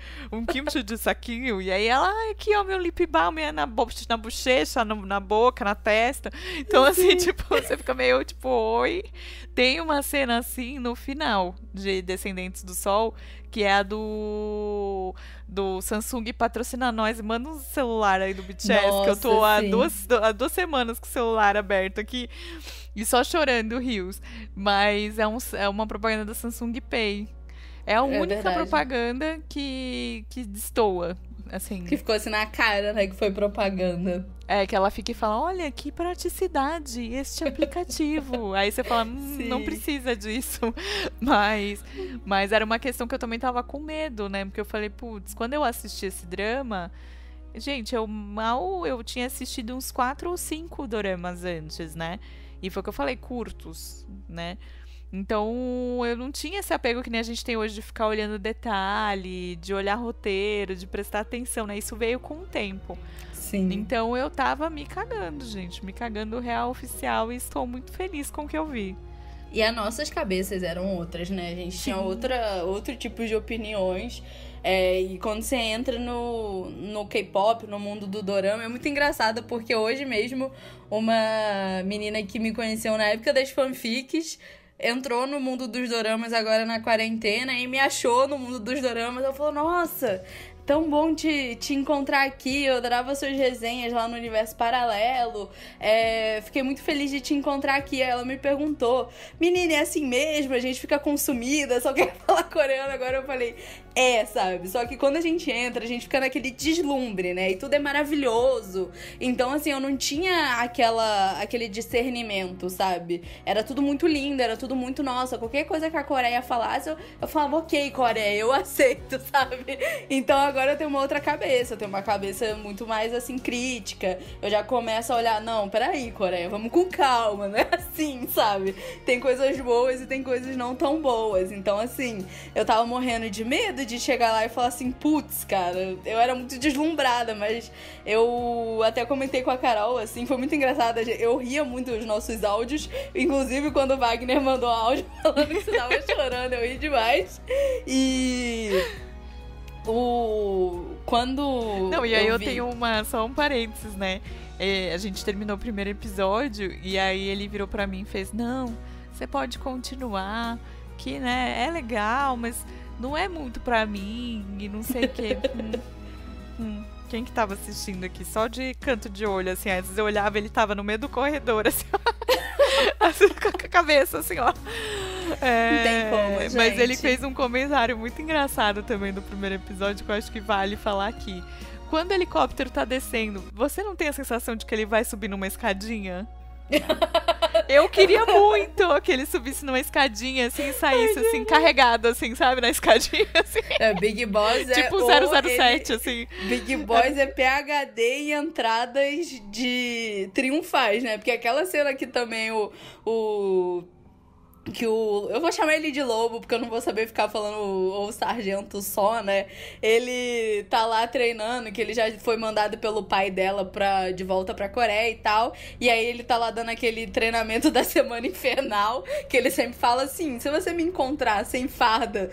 de saquinho. E aí ela, aqui, ó, meu lip balm é na bochecha, na boca, na testa. Então, assim, tipo, você fica meio tipo, oi. Tem uma cena assim no final de Descendentes do Sol, que é a do Samsung patrocina nós. Manda um celular aí do BTS, Nossa, que eu tô há sim. duas semanas com o celular aberto aqui e só chorando rios. Mas é uma propaganda da Samsung Pay. É a única verdade. propaganda que destoa. Assim. Que ficou assim na cara, né? Que foi propaganda. É, que ela fica e fala, olha, que praticidade, este aplicativo. Aí você fala, não precisa disso. Mas era uma questão que eu também tava com medo, né? Porque eu falei, putz, quando eu assisti esse drama... Gente, eu tinha assistido uns 4 ou 5 doramas antes, né? E foi o que eu falei, curtos, né? Então, eu não tinha esse apego que nem a gente tem hoje de ficar olhando detalhe, de olhar roteiro, de prestar atenção, né? Isso veio com o tempo. Sim. Então, eu tava me cagando, gente. Me cagando real oficial e estou muito feliz com o que eu vi. E as nossas cabeças eram outras, né? A gente tinha outro tipo de opiniões. E quando você entra no K-pop, no mundo do dorama, é muito engraçado, porque hoje mesmo uma menina que me conheceu na época das fanfics entrou no mundo dos doramas agora na quarentena e me achou no mundo dos doramas. Ela falou, nossa, tão bom te encontrar aqui, eu adorava suas resenhas lá no Universo Paralelo, fiquei muito feliz de te encontrar aqui. Aí ela me perguntou, menina, é assim mesmo? A gente fica consumida, só quer falar coreano. Agora eu falei, sabe? Só que quando a gente entra, a gente fica naquele deslumbre, né? E tudo é maravilhoso. Então, assim, eu não tinha aquele discernimento, sabe? Era tudo muito lindo, era tudo muito nossa. Qualquer coisa que a Coreia falasse, eu falava, ok, Coreia, eu aceito, sabe? Então agora eu tenho uma outra cabeça. Eu tenho uma cabeça muito mais, assim, crítica. Eu já começo a olhar, não, peraí, Coreia, vamos com calma, né? Assim, sabe? Tem coisas boas e tem coisas não tão boas. Então, assim, eu tava morrendo de medo de chegar lá e falar assim, putz, cara, eu era muito deslumbrada, mas eu até comentei com a Carol, assim, foi muito engraçado, eu ria muito dos nossos áudios, inclusive quando o Wagner mandou áudio falando que você tava chorando, eu ri demais. E quando não, e aí eu tenho só um parênteses, né? A gente terminou o primeiro episódio e aí ele virou pra mim e fez, não, você pode continuar, que, né, é legal, mas não é muito pra mim e não sei o quê. Quem que tava assistindo aqui? Só de canto de olho, assim. Às vezes eu olhava, ele tava no meio do corredor, assim, assim com a cabeça, assim, ó. Não tem como, gente. Mas ele fez um comentário muito engraçado também do primeiro episódio, que eu acho que vale falar aqui. Quando o helicóptero tá descendo, você não tem a sensação de que ele vai subir numa escadinha? Eu queria muito que ele subisse numa escadinha, assim, e saísse, assim, carregado, assim, sabe? Na escadinha, assim. Big Boss tipo 007, assim. Big Boss é PhD em entradas de triunfais, né? Porque aquela cena aqui também, eu vou chamar ele de Lobo, porque eu não vou saber ficar falando o sargento só, né? Ele tá lá treinando, que ele já foi mandado pelo pai dela de volta pra Coreia e tal. E aí ele tá lá dando aquele treinamento da semana infernal, que ele sempre fala assim, se você me encontrar sem farda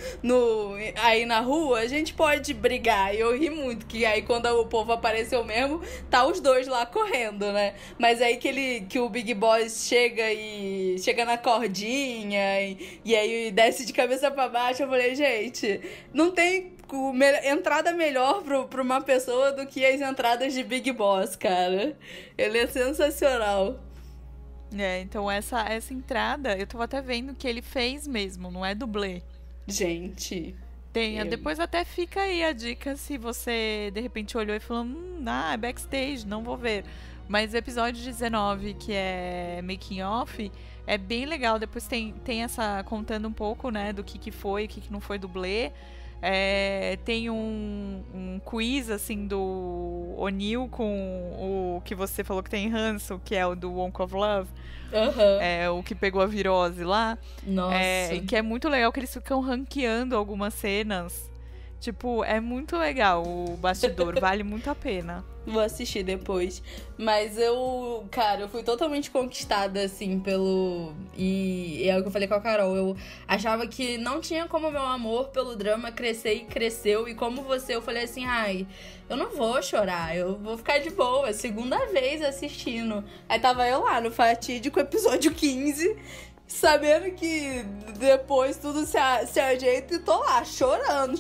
aí na rua, a gente pode brigar. E eu ri muito, que aí quando o povo apareceu mesmo, tá os dois lá correndo, né? Mas aí que o Big Boss chega na cordinha, montanha e aí desce de cabeça pra baixo. Eu falei, gente, não tem entrada melhor pra uma pessoa do que as entradas de Big Boss, cara. Ele é sensacional. Então essa entrada, eu tava até vendo que ele fez mesmo, não é dublê. Gente... Depois até fica aí a dica se você de repente olhou e falou, é backstage, não vou ver. Mas o episódio 19, que é Making Off, é bem legal. Depois tem essa, contando um pouco, né, do que foi, o que não foi dublê. Tem um quiz, assim, do O'Neill com o que você falou que tem ranço, que é o do Wonk of Love. O que pegou a virose lá. Nossa. Que é muito legal que eles ficam ranqueando algumas cenas. Tipo, é muito legal o bastidor, vale muito a pena. Vou assistir depois. Mas eu fui totalmente conquistada, assim, E é o que eu falei com a Carol. Eu achava que não tinha como meu amor pelo drama crescer e cresceu. E como você, eu falei assim, eu não vou chorar, eu vou ficar de boa. Segunda vez assistindo. Aí tava eu lá no fatídico episódio 15... sabendo que depois tudo se ajeita e tô lá, chorando.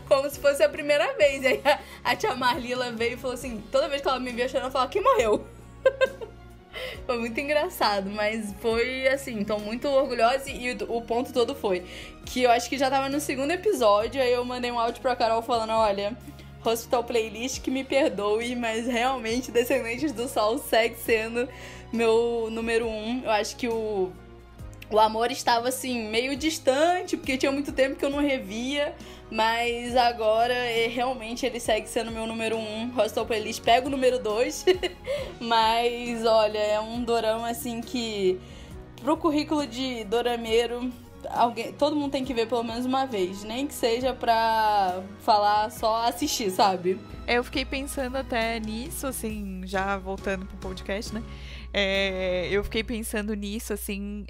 Como se fosse a primeira vez. Aí a tia Marlila veio e falou assim, toda vez que ela me via chorando, ela falava que morreu. Foi muito engraçado, mas foi assim, tô muito orgulhosa. E o ponto todo foi que eu acho que já tava no segundo episódio. Aí eu mandei um áudio pra Carol falando, olha... Hospital Playlist, que me perdoe, mas realmente Descendentes do Sol segue sendo meu número 1. Eu acho que o amor estava, assim, meio distante, porque tinha muito tempo que eu não revia, mas agora, realmente, ele segue sendo meu número 1. Hospital Playlist pega o número 2, mas, olha, é um dorama, assim, que pro currículo de dorameiro... todo mundo tem que ver pelo menos uma vez, nem que seja pra falar, só assistir, sabe? Eu fiquei pensando até nisso, assim, já voltando pro podcast, né? Eu fiquei pensando nisso, assim,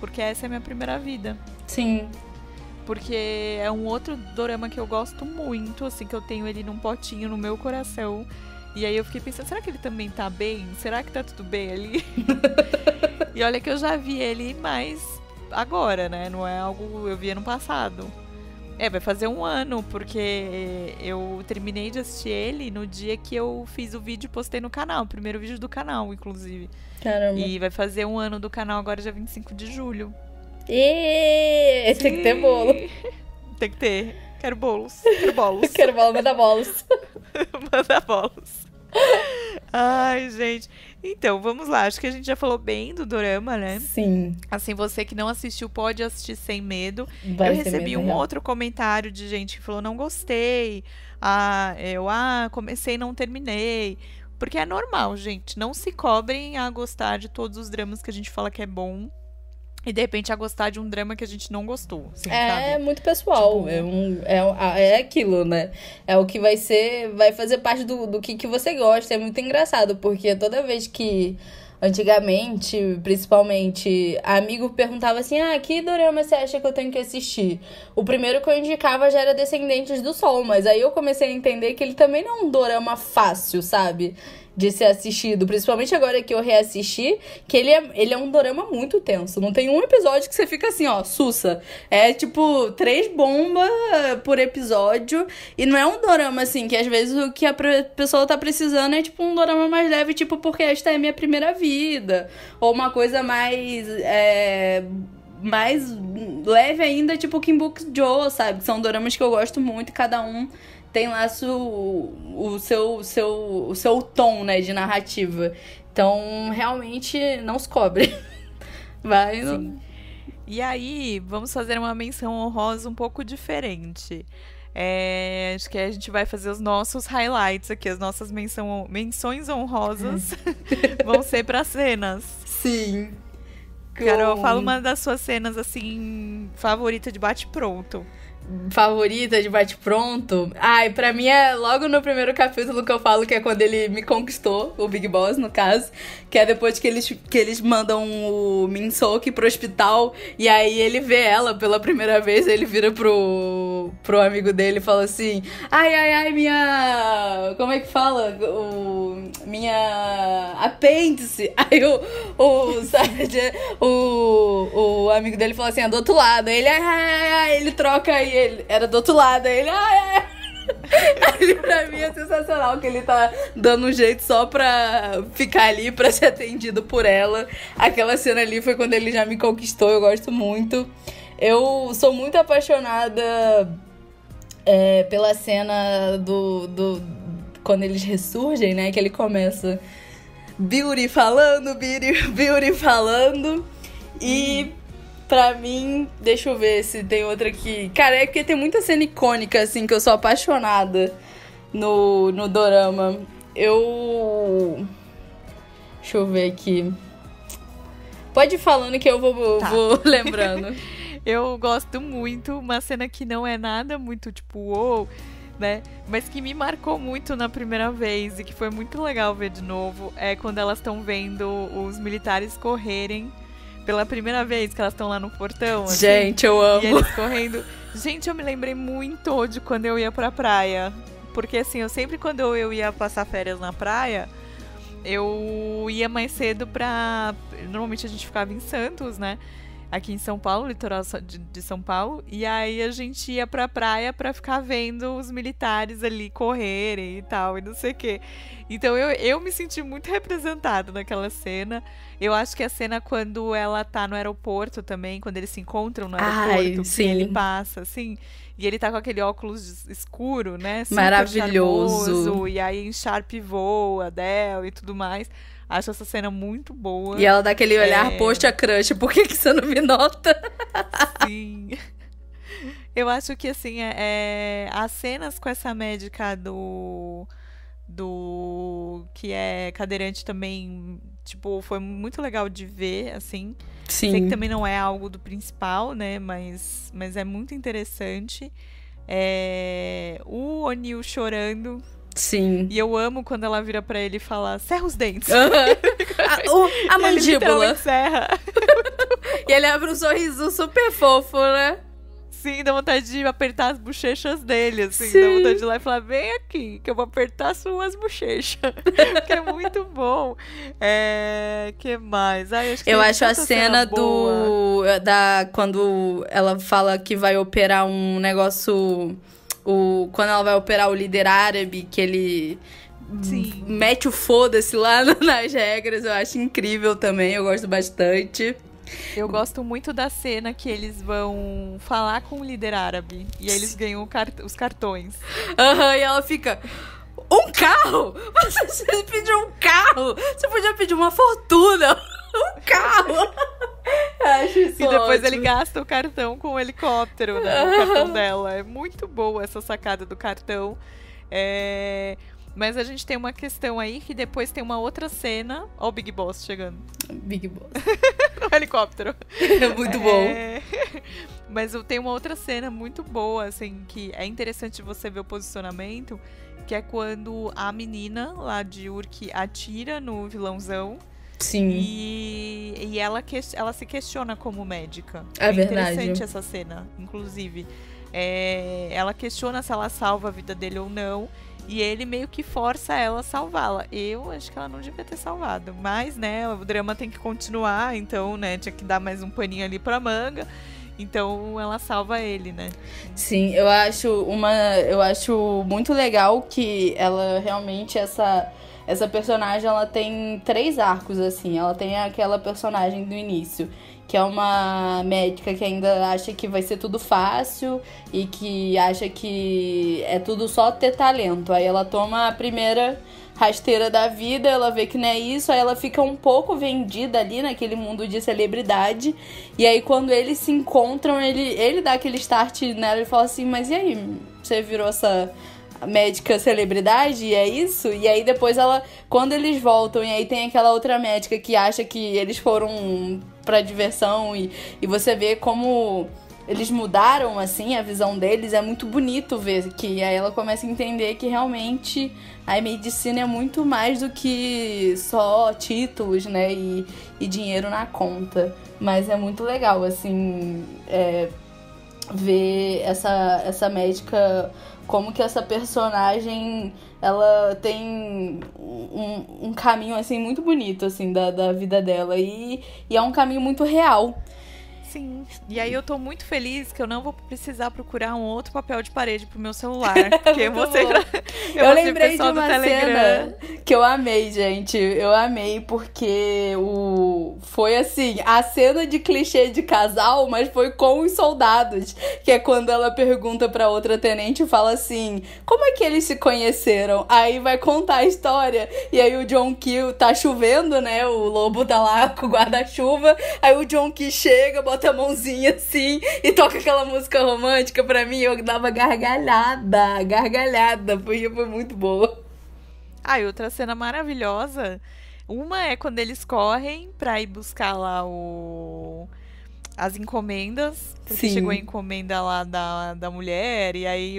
porque essa é a minha primeira vida. Sim. Porque é um outro dorama que eu gosto muito, assim, que eu tenho ele num potinho no meu coração. E aí eu fiquei pensando, será que ele também tá bem? Será que tá tudo bem ali? E olha que eu já vi ele mais agora, né? Não é algo eu vi ano passado. Vai fazer 1 ano, porque eu terminei de assistir ele no dia que eu fiz o vídeo e postei no canal. O primeiro vídeo do canal, inclusive. Caramba. E vai fazer 1 ano do canal agora, dia 25 de julho. Tem que ter bolo. Tem que ter. Quero bolos. Quero bolos. Quero bolo, manda bolos. Manda bolos. Ai, gente. Então, vamos lá. Acho que a gente já falou bem do dorama, né? Sim. Assim, você que não assistiu, pode assistir sem medo. Eu recebi um outro comentário de gente que falou, não gostei. Comecei e não terminei. Porque é normal, gente. Não se cobrem a gostar de todos os dramas que a gente fala que é bom. E de repente a gostar de um drama que a gente não gostou. Assim, é sabe? muito pessoal. Tipo... É aquilo, né? É o que vai fazer parte do que você gosta. É muito engraçado, porque toda vez que antigamente, principalmente, amigo perguntava assim, que dorama você acha que eu tenho que assistir? O primeiro que eu indicava já era Descendentes do Sol, mas aí eu comecei a entender que ele também não é um dorama fácil, sabe? De ser assistido, principalmente agora que eu reassisti, que ele é um dorama muito tenso. Não tem um episódio que você fica assim, sussa. É tipo 3 bombas por episódio. E não é um dorama assim, que às vezes o que a pessoa tá precisando é tipo um dorama mais leve, tipo, porque esta é a minha primeira vida. Ou uma coisa mais leve ainda, tipo Kimbuk Joe, sabe? Que são doramas que eu gosto muito e cada um tem lá o seu tom, né, de narrativa. Então, realmente, não se cobre. Vai. Sim. E aí, vamos fazer uma menção honrosa um pouco diferente. Acho que a gente vai fazer os nossos highlights aqui, as nossas menções honrosas vão ser para cenas. Sim. Carol, fala uma das suas cenas, assim, favorita de bate-pronto. favorita de bate-pronto? Ai, pra mim é logo no primeiro capítulo que eu falo que é quando ele me conquistou, o Big Boss, no caso. Que é depois que eles mandam o Min Seok pro hospital. E aí ele vê ela pela primeira vez. Ele vira pro amigo dele e fala assim: ai, minha... Como é que fala? Minha apêndice. Aí o amigo dele fala assim: é do outro lado. Aí ele, ai, ele troca e ele era do outro lado. Aí ele, ai. Aí pra mim é sensacional que ele tá dando um jeito só pra ficar ali, pra ser atendido por ela. Aquela cena ali foi quando ele já me conquistou, eu gosto muito. Eu sou muito apaixonada pela cena quando eles ressurgem, né? Que ele começa Beauty falando. E pra mim, deixa eu ver se tem outra aqui. Cara, é porque tem muita cena icônica, assim, que eu sou apaixonada no dorama. Deixa eu ver aqui. Pode ir falando que eu vou lembrando. Eu gosto muito, uma cena que não é nada muito tipo, uou, né? Mas que me marcou muito na primeira vez e que foi muito legal ver de novo, é quando elas estão vendo os militares correrem pela primeira vez, que elas estão lá no portão. Assim, gente, eu amo. E eles correndo. Gente, eu me lembrei muito de quando eu ia pra praia. Porque assim, eu sempre quando eu ia passar férias na praia, eu ia mais cedo pra... Normalmente a gente ficava em Santos, né? Aqui em São Paulo, litoral de São Paulo. E aí a gente ia pra praia pra ficar vendo os militares ali correrem e tal, e não sei o quê. Então eu me senti muito representada naquela cena. Eu acho que a cena quando ela tá no aeroporto também, quando eles se encontram no aeroporto, que ele passa, assim, e ele tá com aquele óculos escuro, né? Super maravilhoso. Charmoso, e aí em Sharp voa dela e tudo mais. Acho essa cena muito boa. E ela dá aquele olhar, poxa, crush, por que você não me nota? Sim. Eu acho que, assim, as cenas com essa médica do que é cadeirante também, tipo, foi muito legal de ver, assim. Sim. Sei que também não é algo do principal, né, mas é muito interessante. O O'Neill chorando. Sim. E eu amo quando ela vira pra ele e fala, serra os dentes. A mandíbula. Ele serra. E ele abre um sorriso super fofo, né? Sim, dá vontade de apertar as bochechas dele, assim. Sim. Dá vontade de ir lá e falar, vem aqui, que eu vou apertar suas bochechas. Que é muito bom. Que mais? Eu acho a cena quando ela fala que vai operar um negócio... Quando ela vai operar o líder árabe, que ele Sim. mete o foda-se lá nas regras, eu acho incrível também, eu gosto bastante. Eu gosto muito da cena que eles vão falar com o líder árabe, e aí eles ganham os cartões. E ela fica... Um carro? Você pediu um carro? Você podia pedir uma fortuna. Um carro. Eu acho isso E depois ótimo. ele gasta o cartão com o helicóptero, né? O cartão dela. É muito boa essa sacada do cartão. Mas a gente tem uma questão aí que depois tem uma outra cena. Ó o Big Boss chegando. Big Boss. No helicóptero. É muito bom. Mas tem uma outra cena muito boa, assim, que é interessante você ver o posicionamento, que é quando a menina lá de Urk atira no vilãozão. Sim. E ela se questiona como médica. É verdade. Interessante essa cena, inclusive. Ela questiona se ela salva a vida dele ou não. E ele meio que força ela a salvá-la. Eu acho que ela não devia ter salvado. Mas, né, o drama tem que continuar. Então, né, tinha que dar mais um paninho ali pra manga. Então ela salva ele, né? Sim, eu acho muito legal que ela realmente, essa personagem, ela tem 3 arcos, assim. Ela tem aquela personagem do início, que é uma médica que ainda acha que vai ser tudo fácil e que acha que é tudo só ter talento. Aí ela toma a primeira rasteira da vida, ela vê que não é isso, aí ela fica um pouco vendida ali naquele mundo de celebridade. E aí quando eles se encontram, ele dá aquele start nela e fala assim, mas e aí, você virou essa médica celebridade, e é isso? E aí depois quando eles voltam, e aí tem aquela outra médica que acha que eles foram pra diversão, e você vê como eles mudaram, assim, a visão deles, é muito bonito ver que aí ela começa a entender que realmente a medicina é muito mais do que só títulos, né, e dinheiro na conta. Mas é muito legal, assim, ver essa médica, como que essa personagem, ela tem um caminho, assim, muito bonito, assim, da vida dela. E é um caminho muito real. Sim. E aí eu tô muito feliz que eu não vou precisar procurar um outro papel de parede pro meu celular. Porque eu lembrei de uma cena que eu amei, gente. Eu amei porque foi assim, a cena de clichê de casal, mas foi com os soldados. Que é quando ela pergunta pra outra tenente e fala assim, como é que eles se conheceram? Aí vai contar a história. E aí o John Keel tá chovendo, né? O lobo tá lá com o guarda-chuva. Aí o John Keel chega, bota a mãozinha assim e toca aquela música romântica pra mim. Eu dava gargalhada, porque foi muito boa. Ah, e outra cena maravilhosa, uma é quando eles correm pra ir buscar lá as encomendas, porque Sim. chegou a encomenda lá da mulher, e aí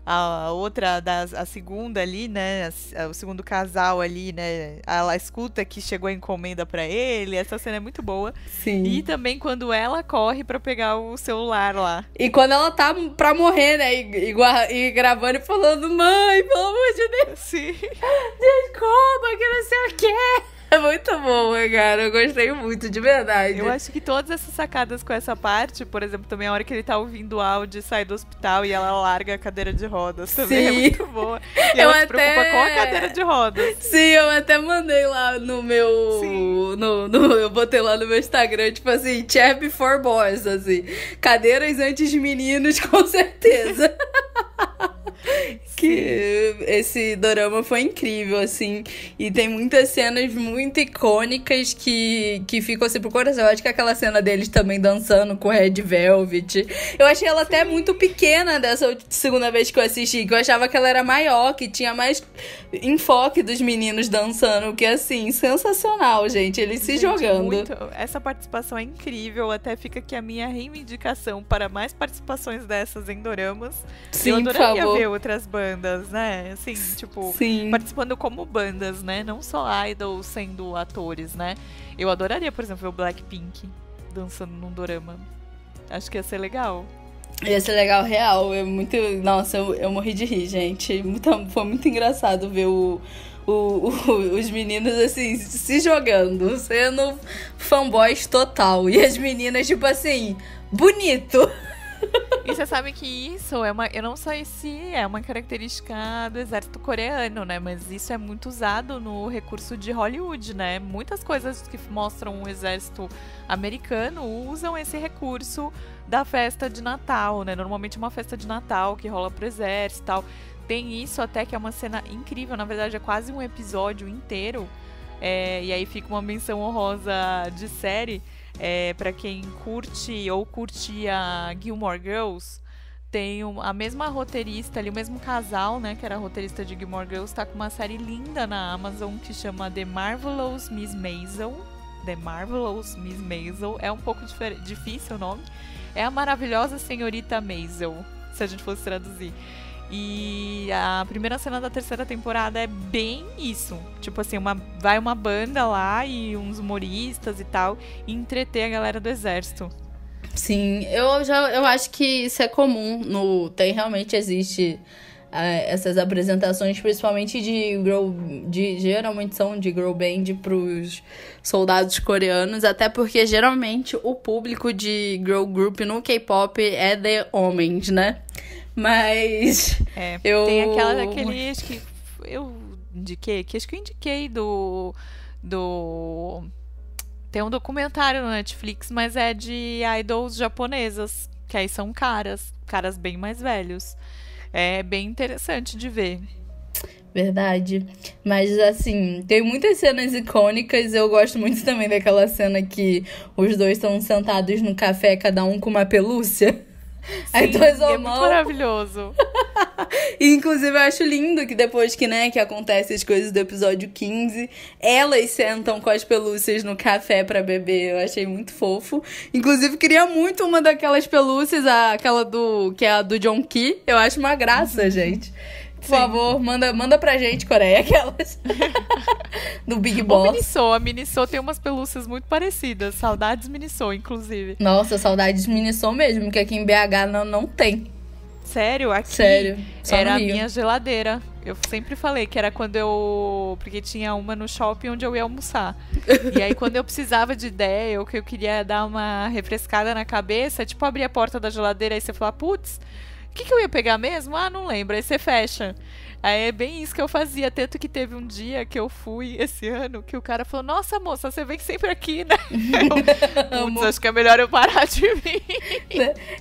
a outra, a segunda ali, né, o segundo casal ali, né, ela escuta que chegou a encomenda pra ele, essa cena é muito boa. Sim. E também quando ela corre pra pegar o celular lá. E quando ela tá pra morrer, né, e gravando e falando, mãe, pelo amor de Deus, sim, desculpa, que não sei o que. É muito boa, cara. Eu gostei muito, de verdade. Eu acho que todas essas sacadas com essa parte, por exemplo, também a hora que ele tá ouvindo o áudio e sai do hospital e ela larga a cadeira de rodas, também é muito boa. E ela se preocupa com a cadeira de rodas. Sim, eu até mandei lá no meu... eu botei lá no meu Instagram, tipo assim, chair before boys, assim. Cadeiras antes de meninos, com certeza. Que esse dorama foi incrível, assim. E tem muitas cenas muito icônicas que ficam assim pro coração. Eu acho que aquela cena deles também dançando com Red Velvet. Eu achei ela até muito pequena dessa segunda vez que eu assisti. Que eu achava que ela era maior, que tinha mais enfoque dos meninos dançando. Que assim, sensacional, gente. Eles se jogando. Essa participação é incrível. Até fica aqui a minha reivindicação para mais participações dessas em doramas. Sim, eu adoraria por favor. ver outras bandas, né? Assim, tipo, participando como bandas, né? Não só idols sendo atores, né? Eu adoraria, por exemplo, ver o Blackpink dançando num dorama. Acho que ia ser legal. Ia ser legal, real. Nossa, eu morri de rir, gente. Foi muito engraçado ver os meninos, assim, se jogando, sendo fanboys total. E as meninas, tipo assim, bonito. E você sabe que isso eu não sei se é uma característica do exército coreano, né? Mas isso é muito usado no recurso de Hollywood, né? Muitas coisas que mostram o exército americano usam esse recurso da festa de Natal, né? Normalmente é uma festa de Natal que rola pro exército e tal. Tem isso até que é uma cena incrível, na verdade é quase um episódio inteiro. E aí fica uma menção honrosa de série. Pra quem curte ou curtia Gilmore Girls, tem a mesma roteirista ali, o mesmo casal, né, que era roteirista de Gilmore Girls, tá com uma série linda na Amazon que chama The Marvelous Miss Maisel. The Marvelous Miss Maisel, é um pouco difícil o nome. É a maravilhosa senhorita Maisel, se a gente fosse traduzir. E a primeira cena da terceira temporada é bem isso. Tipo assim, vai uma banda lá e uns humoristas e tal, e entreter a galera do exército. Sim, eu acho que isso é comum. Realmente existe essas apresentações, principalmente geralmente são de girl band pros soldados coreanos, até porque geralmente o público de girl group no K-pop é de homens, né? Mas tem aquele, acho que eu indiquei, que acho que eu indiquei tem um documentário no Netflix, mas é de idols japonesas, que aí são caras bem mais velhos. É bem interessante de ver. Verdade. Mas, assim, tem muitas cenas icônicas. Eu gosto muito também daquela cena que os dois estão sentados no café, cada um com uma pelúcia. Aí tu é isomão. muito maravilhoso. E, inclusive, eu acho lindo que depois que, né, que acontecem as coisas do episódio 15, elas sentam com as pelúcias no café pra beber. Eu achei muito fofo. Inclusive, queria muito uma daquelas pelúcias, aquela que é a do John Key. Eu acho uma graça, gente. Por favor, manda pra gente, Coreia, aquelas do Big Boss. A Miniso tem umas pelúcias muito parecidas. Saudades Miniso, inclusive. Nossa, saudades de Miniso mesmo, porque aqui em BH não tem. Sério? Aqui Sério, só era no a Rio. minha geladeira. Eu sempre falei que era quando eu... Porque tinha uma no shopping onde eu ia almoçar. E aí, quando eu precisava de ideia ou que eu queria dar uma refrescada na cabeça, tipo, abrir a porta da geladeira e você falar, putz, o que eu ia pegar mesmo? Ah, não lembro. Aí você fecha. Aí é bem isso que eu fazia. Tanto que teve um dia que eu fui esse ano que o cara falou, nossa, moça, você vem sempre aqui, né? Putz, acho que é melhor eu parar de vir.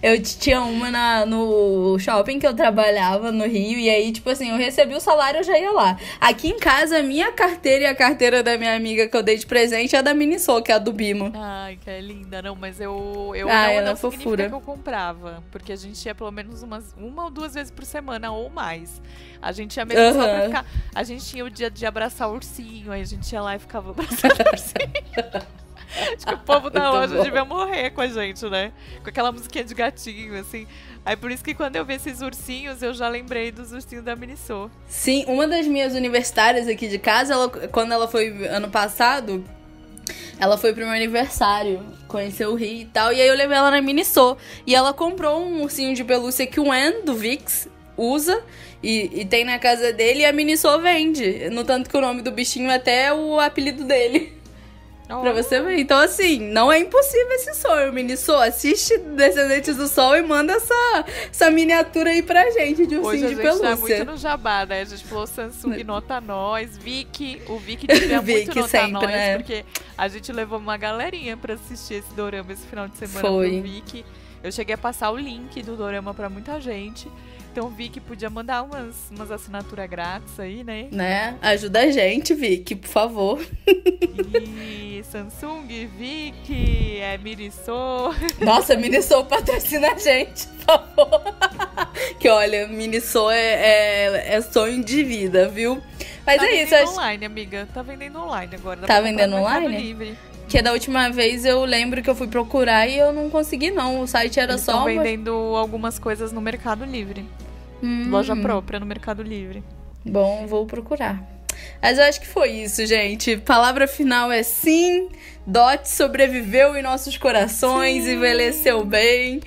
Eu tinha uma no shopping que eu trabalhava no Rio. E aí, tipo assim, eu recebi o salário, eu já ia lá. Aqui em casa, a minha carteira e a carteira da minha amiga que eu dei de presente é a da Miniso, que é a do Bimo. Ai, que é linda. Não, mas eu ela não é significa fofura. que eu comprava. Porque a gente ia pelo menos uma ou duas vezes por semana ou mais. A gente ia mesmo só pra ficar... A gente tinha o dia de abraçar o ursinho. Aí a gente ia lá e ficava abraçando o ursinho. Acho que o povo da loja devia morrer com a gente, né? Com aquela musiquinha de gatinho, assim. Aí por isso que quando eu vi esses ursinhos, eu já lembrei dos ursinhos da Miniso. Sim, uma das minhas universitárias aqui de casa, quando ela foi ano passado, ela foi pro meu aniversário, conheceu o Rio e tal, e aí eu levei ela na Miniso. E ela comprou um ursinho de pelúcia que o Ann, do Vix, usa e tem na casa dele, e a Miniso vende. No tanto que o nome do bichinho é até o apelido dele. Pra você ver. Então, assim, não é impossível esse sonho, Miniso. Assiste Descendentes do Sol e manda essa miniatura aí pra gente de ursinho de pelúcia. Hoje a gente tá muito no jabá, né? A gente falou Samsung nota nós, o Vicky devia muito nota sempre, nós, né? Porque a gente levou uma galerinha pra assistir esse dorama esse final de semana Foi. pro Vicky. Eu cheguei a passar o link do dorama pra muita gente. Então o Vicky podia mandar umas assinaturas grátis aí, né? Ajuda a gente, Vicky, por favor. E Samsung, Vicky, Miniso. Nossa, Miniso patrocina a gente, por favor. Que olha, Miniso é sonho de vida, viu? Mas tá é isso. vendendo online, amiga. Tá vendendo online agora. Tá vendendo online? Livre. Que da última vez eu lembro que eu fui procurar e eu não consegui, não. O site era Eles só... estão vendendo algumas coisas no Mercado Livre. Loja própria no Mercado Livre. Bom, vou procurar. Mas eu acho que foi isso, gente. Palavra final é sim. Dot sobreviveu em nossos corações, envelheceu bem.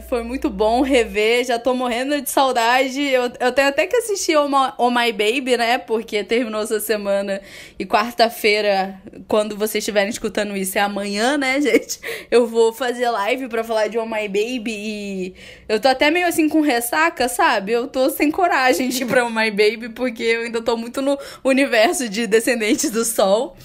Foi muito bom rever, já tô morrendo de saudade. Eu tenho até que assistir Oh My Baby, né? Porque terminou essa semana. E quarta-feira, quando vocês estiverem escutando isso, é amanhã, né, gente? Eu vou fazer live pra falar de Oh My Baby. E eu tô até meio assim com ressaca, sabe? Eu tô sem coragem de ir pra Oh My Baby, porque eu ainda tô muito no universo de Descendentes do Sol.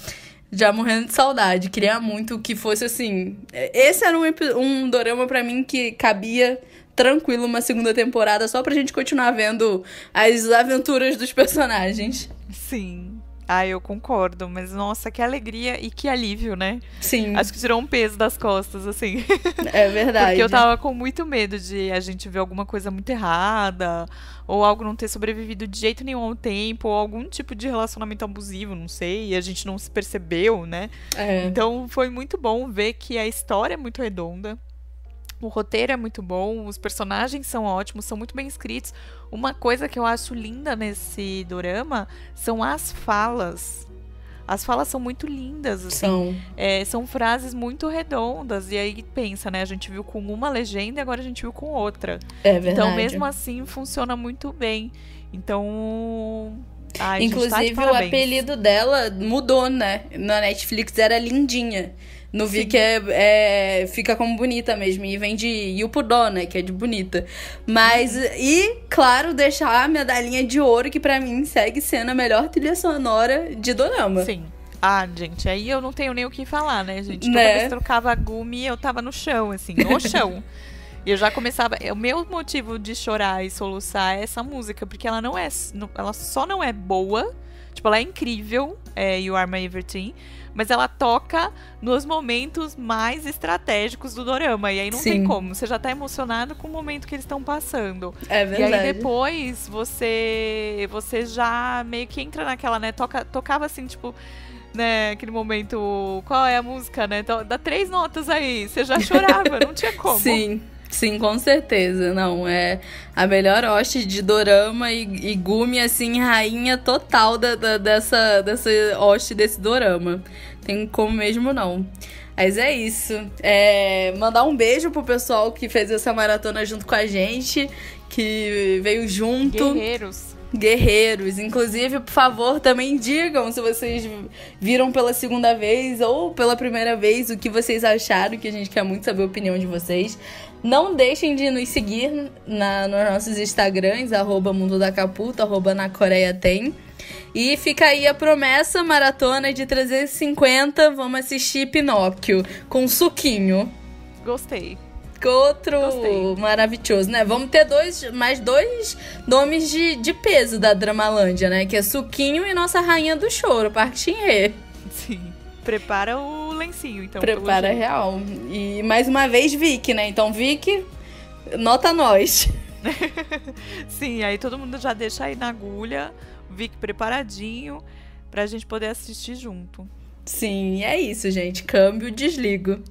Já morrendo de saudade. Queria muito que fosse assim... Esse era um dorama pra mim que cabia tranquilo uma segunda temporada só pra gente continuar vendo as aventuras dos personagens. Sim. Eu concordo. Mas, nossa, que alegria e que alívio, né? Sim. Acho que tirou um peso das costas, assim. É verdade. Porque eu tava com muito medo de a gente ver alguma coisa muito errada, ou algo não ter sobrevivido de jeito nenhum ao tempo, ou algum tipo de relacionamento abusivo, não sei, e a gente não se percebeu, né? Então foi muito bom ver que a história é muito redonda. O roteiro é muito bom, os personagens são ótimos, são muito bem escritos. Uma coisa que eu acho linda nesse dorama são as falas. As falas são muito lindas, assim. São frases muito redondas. E aí pensa, né? A gente viu com uma legenda e agora a gente viu com outra. É verdade. Então, mesmo assim, funciona muito bem. Então... Inclusive, o apelido dela mudou, né? Na Netflix era Lindinha. No Viki fica como bonita mesmo. E vem de Yupudó, né? Que é de bonita. Mas, e, claro, deixar a medalhinha de ouro, que pra mim segue sendo a melhor trilha sonora de dorama. Sim. Gente, aí eu não tenho nem o que falar, né, gente? Toda vez que trocava a Gumi, eu tava no chão, assim, no chão. E eu já começava... O meu motivo de chorar e soluçar é essa música, porque ela só não é boa, Tipo, ela é incrível, You Are My Everything, mas ela toca nos momentos mais estratégicos do dorama. E aí não tem como. Você já tá emocionado com o momento que eles estão passando. É verdade. E aí depois você já meio que entra naquela, né? Tocava assim, tipo, né? Aquele momento. Qual é a música, né? Dá 3 notas aí. Você já chorava, não tinha como. Sim, com certeza. Não, é a melhor host de dorama e Gumi, assim, rainha total dessa host desse dorama. Tem como mesmo não. Mas é isso. Mandar um beijo pro pessoal que fez essa maratona junto com a gente, que veio junto. Guerreiros. Inclusive, por favor, também digam se vocês viram pela segunda vez ou pela primeira vez o que vocês acharam, que a gente quer muito saber a opinião de vocês. Não deixem de nos seguir nos nossos Instagrams, @mundodacaputa, @nacoreiatem. E fica aí a promessa, maratona de 350, vamos assistir Pinóquio com suquinho. Gostei. Outro maravilhoso, né? Vamos ter mais dois nomes de peso da Dramalândia, né? Que é Suquinho e nossa rainha do choro, Park Shin-hye. Sim. Prepara o lencinho, então. Prepara real. E mais uma vez, Vicky, né? Então, Vicky, nota nós. Sim, aí todo mundo já deixa aí na agulha, Vicky preparadinho, pra gente poder assistir junto. Sim, é isso, gente. Câmbio, desligo.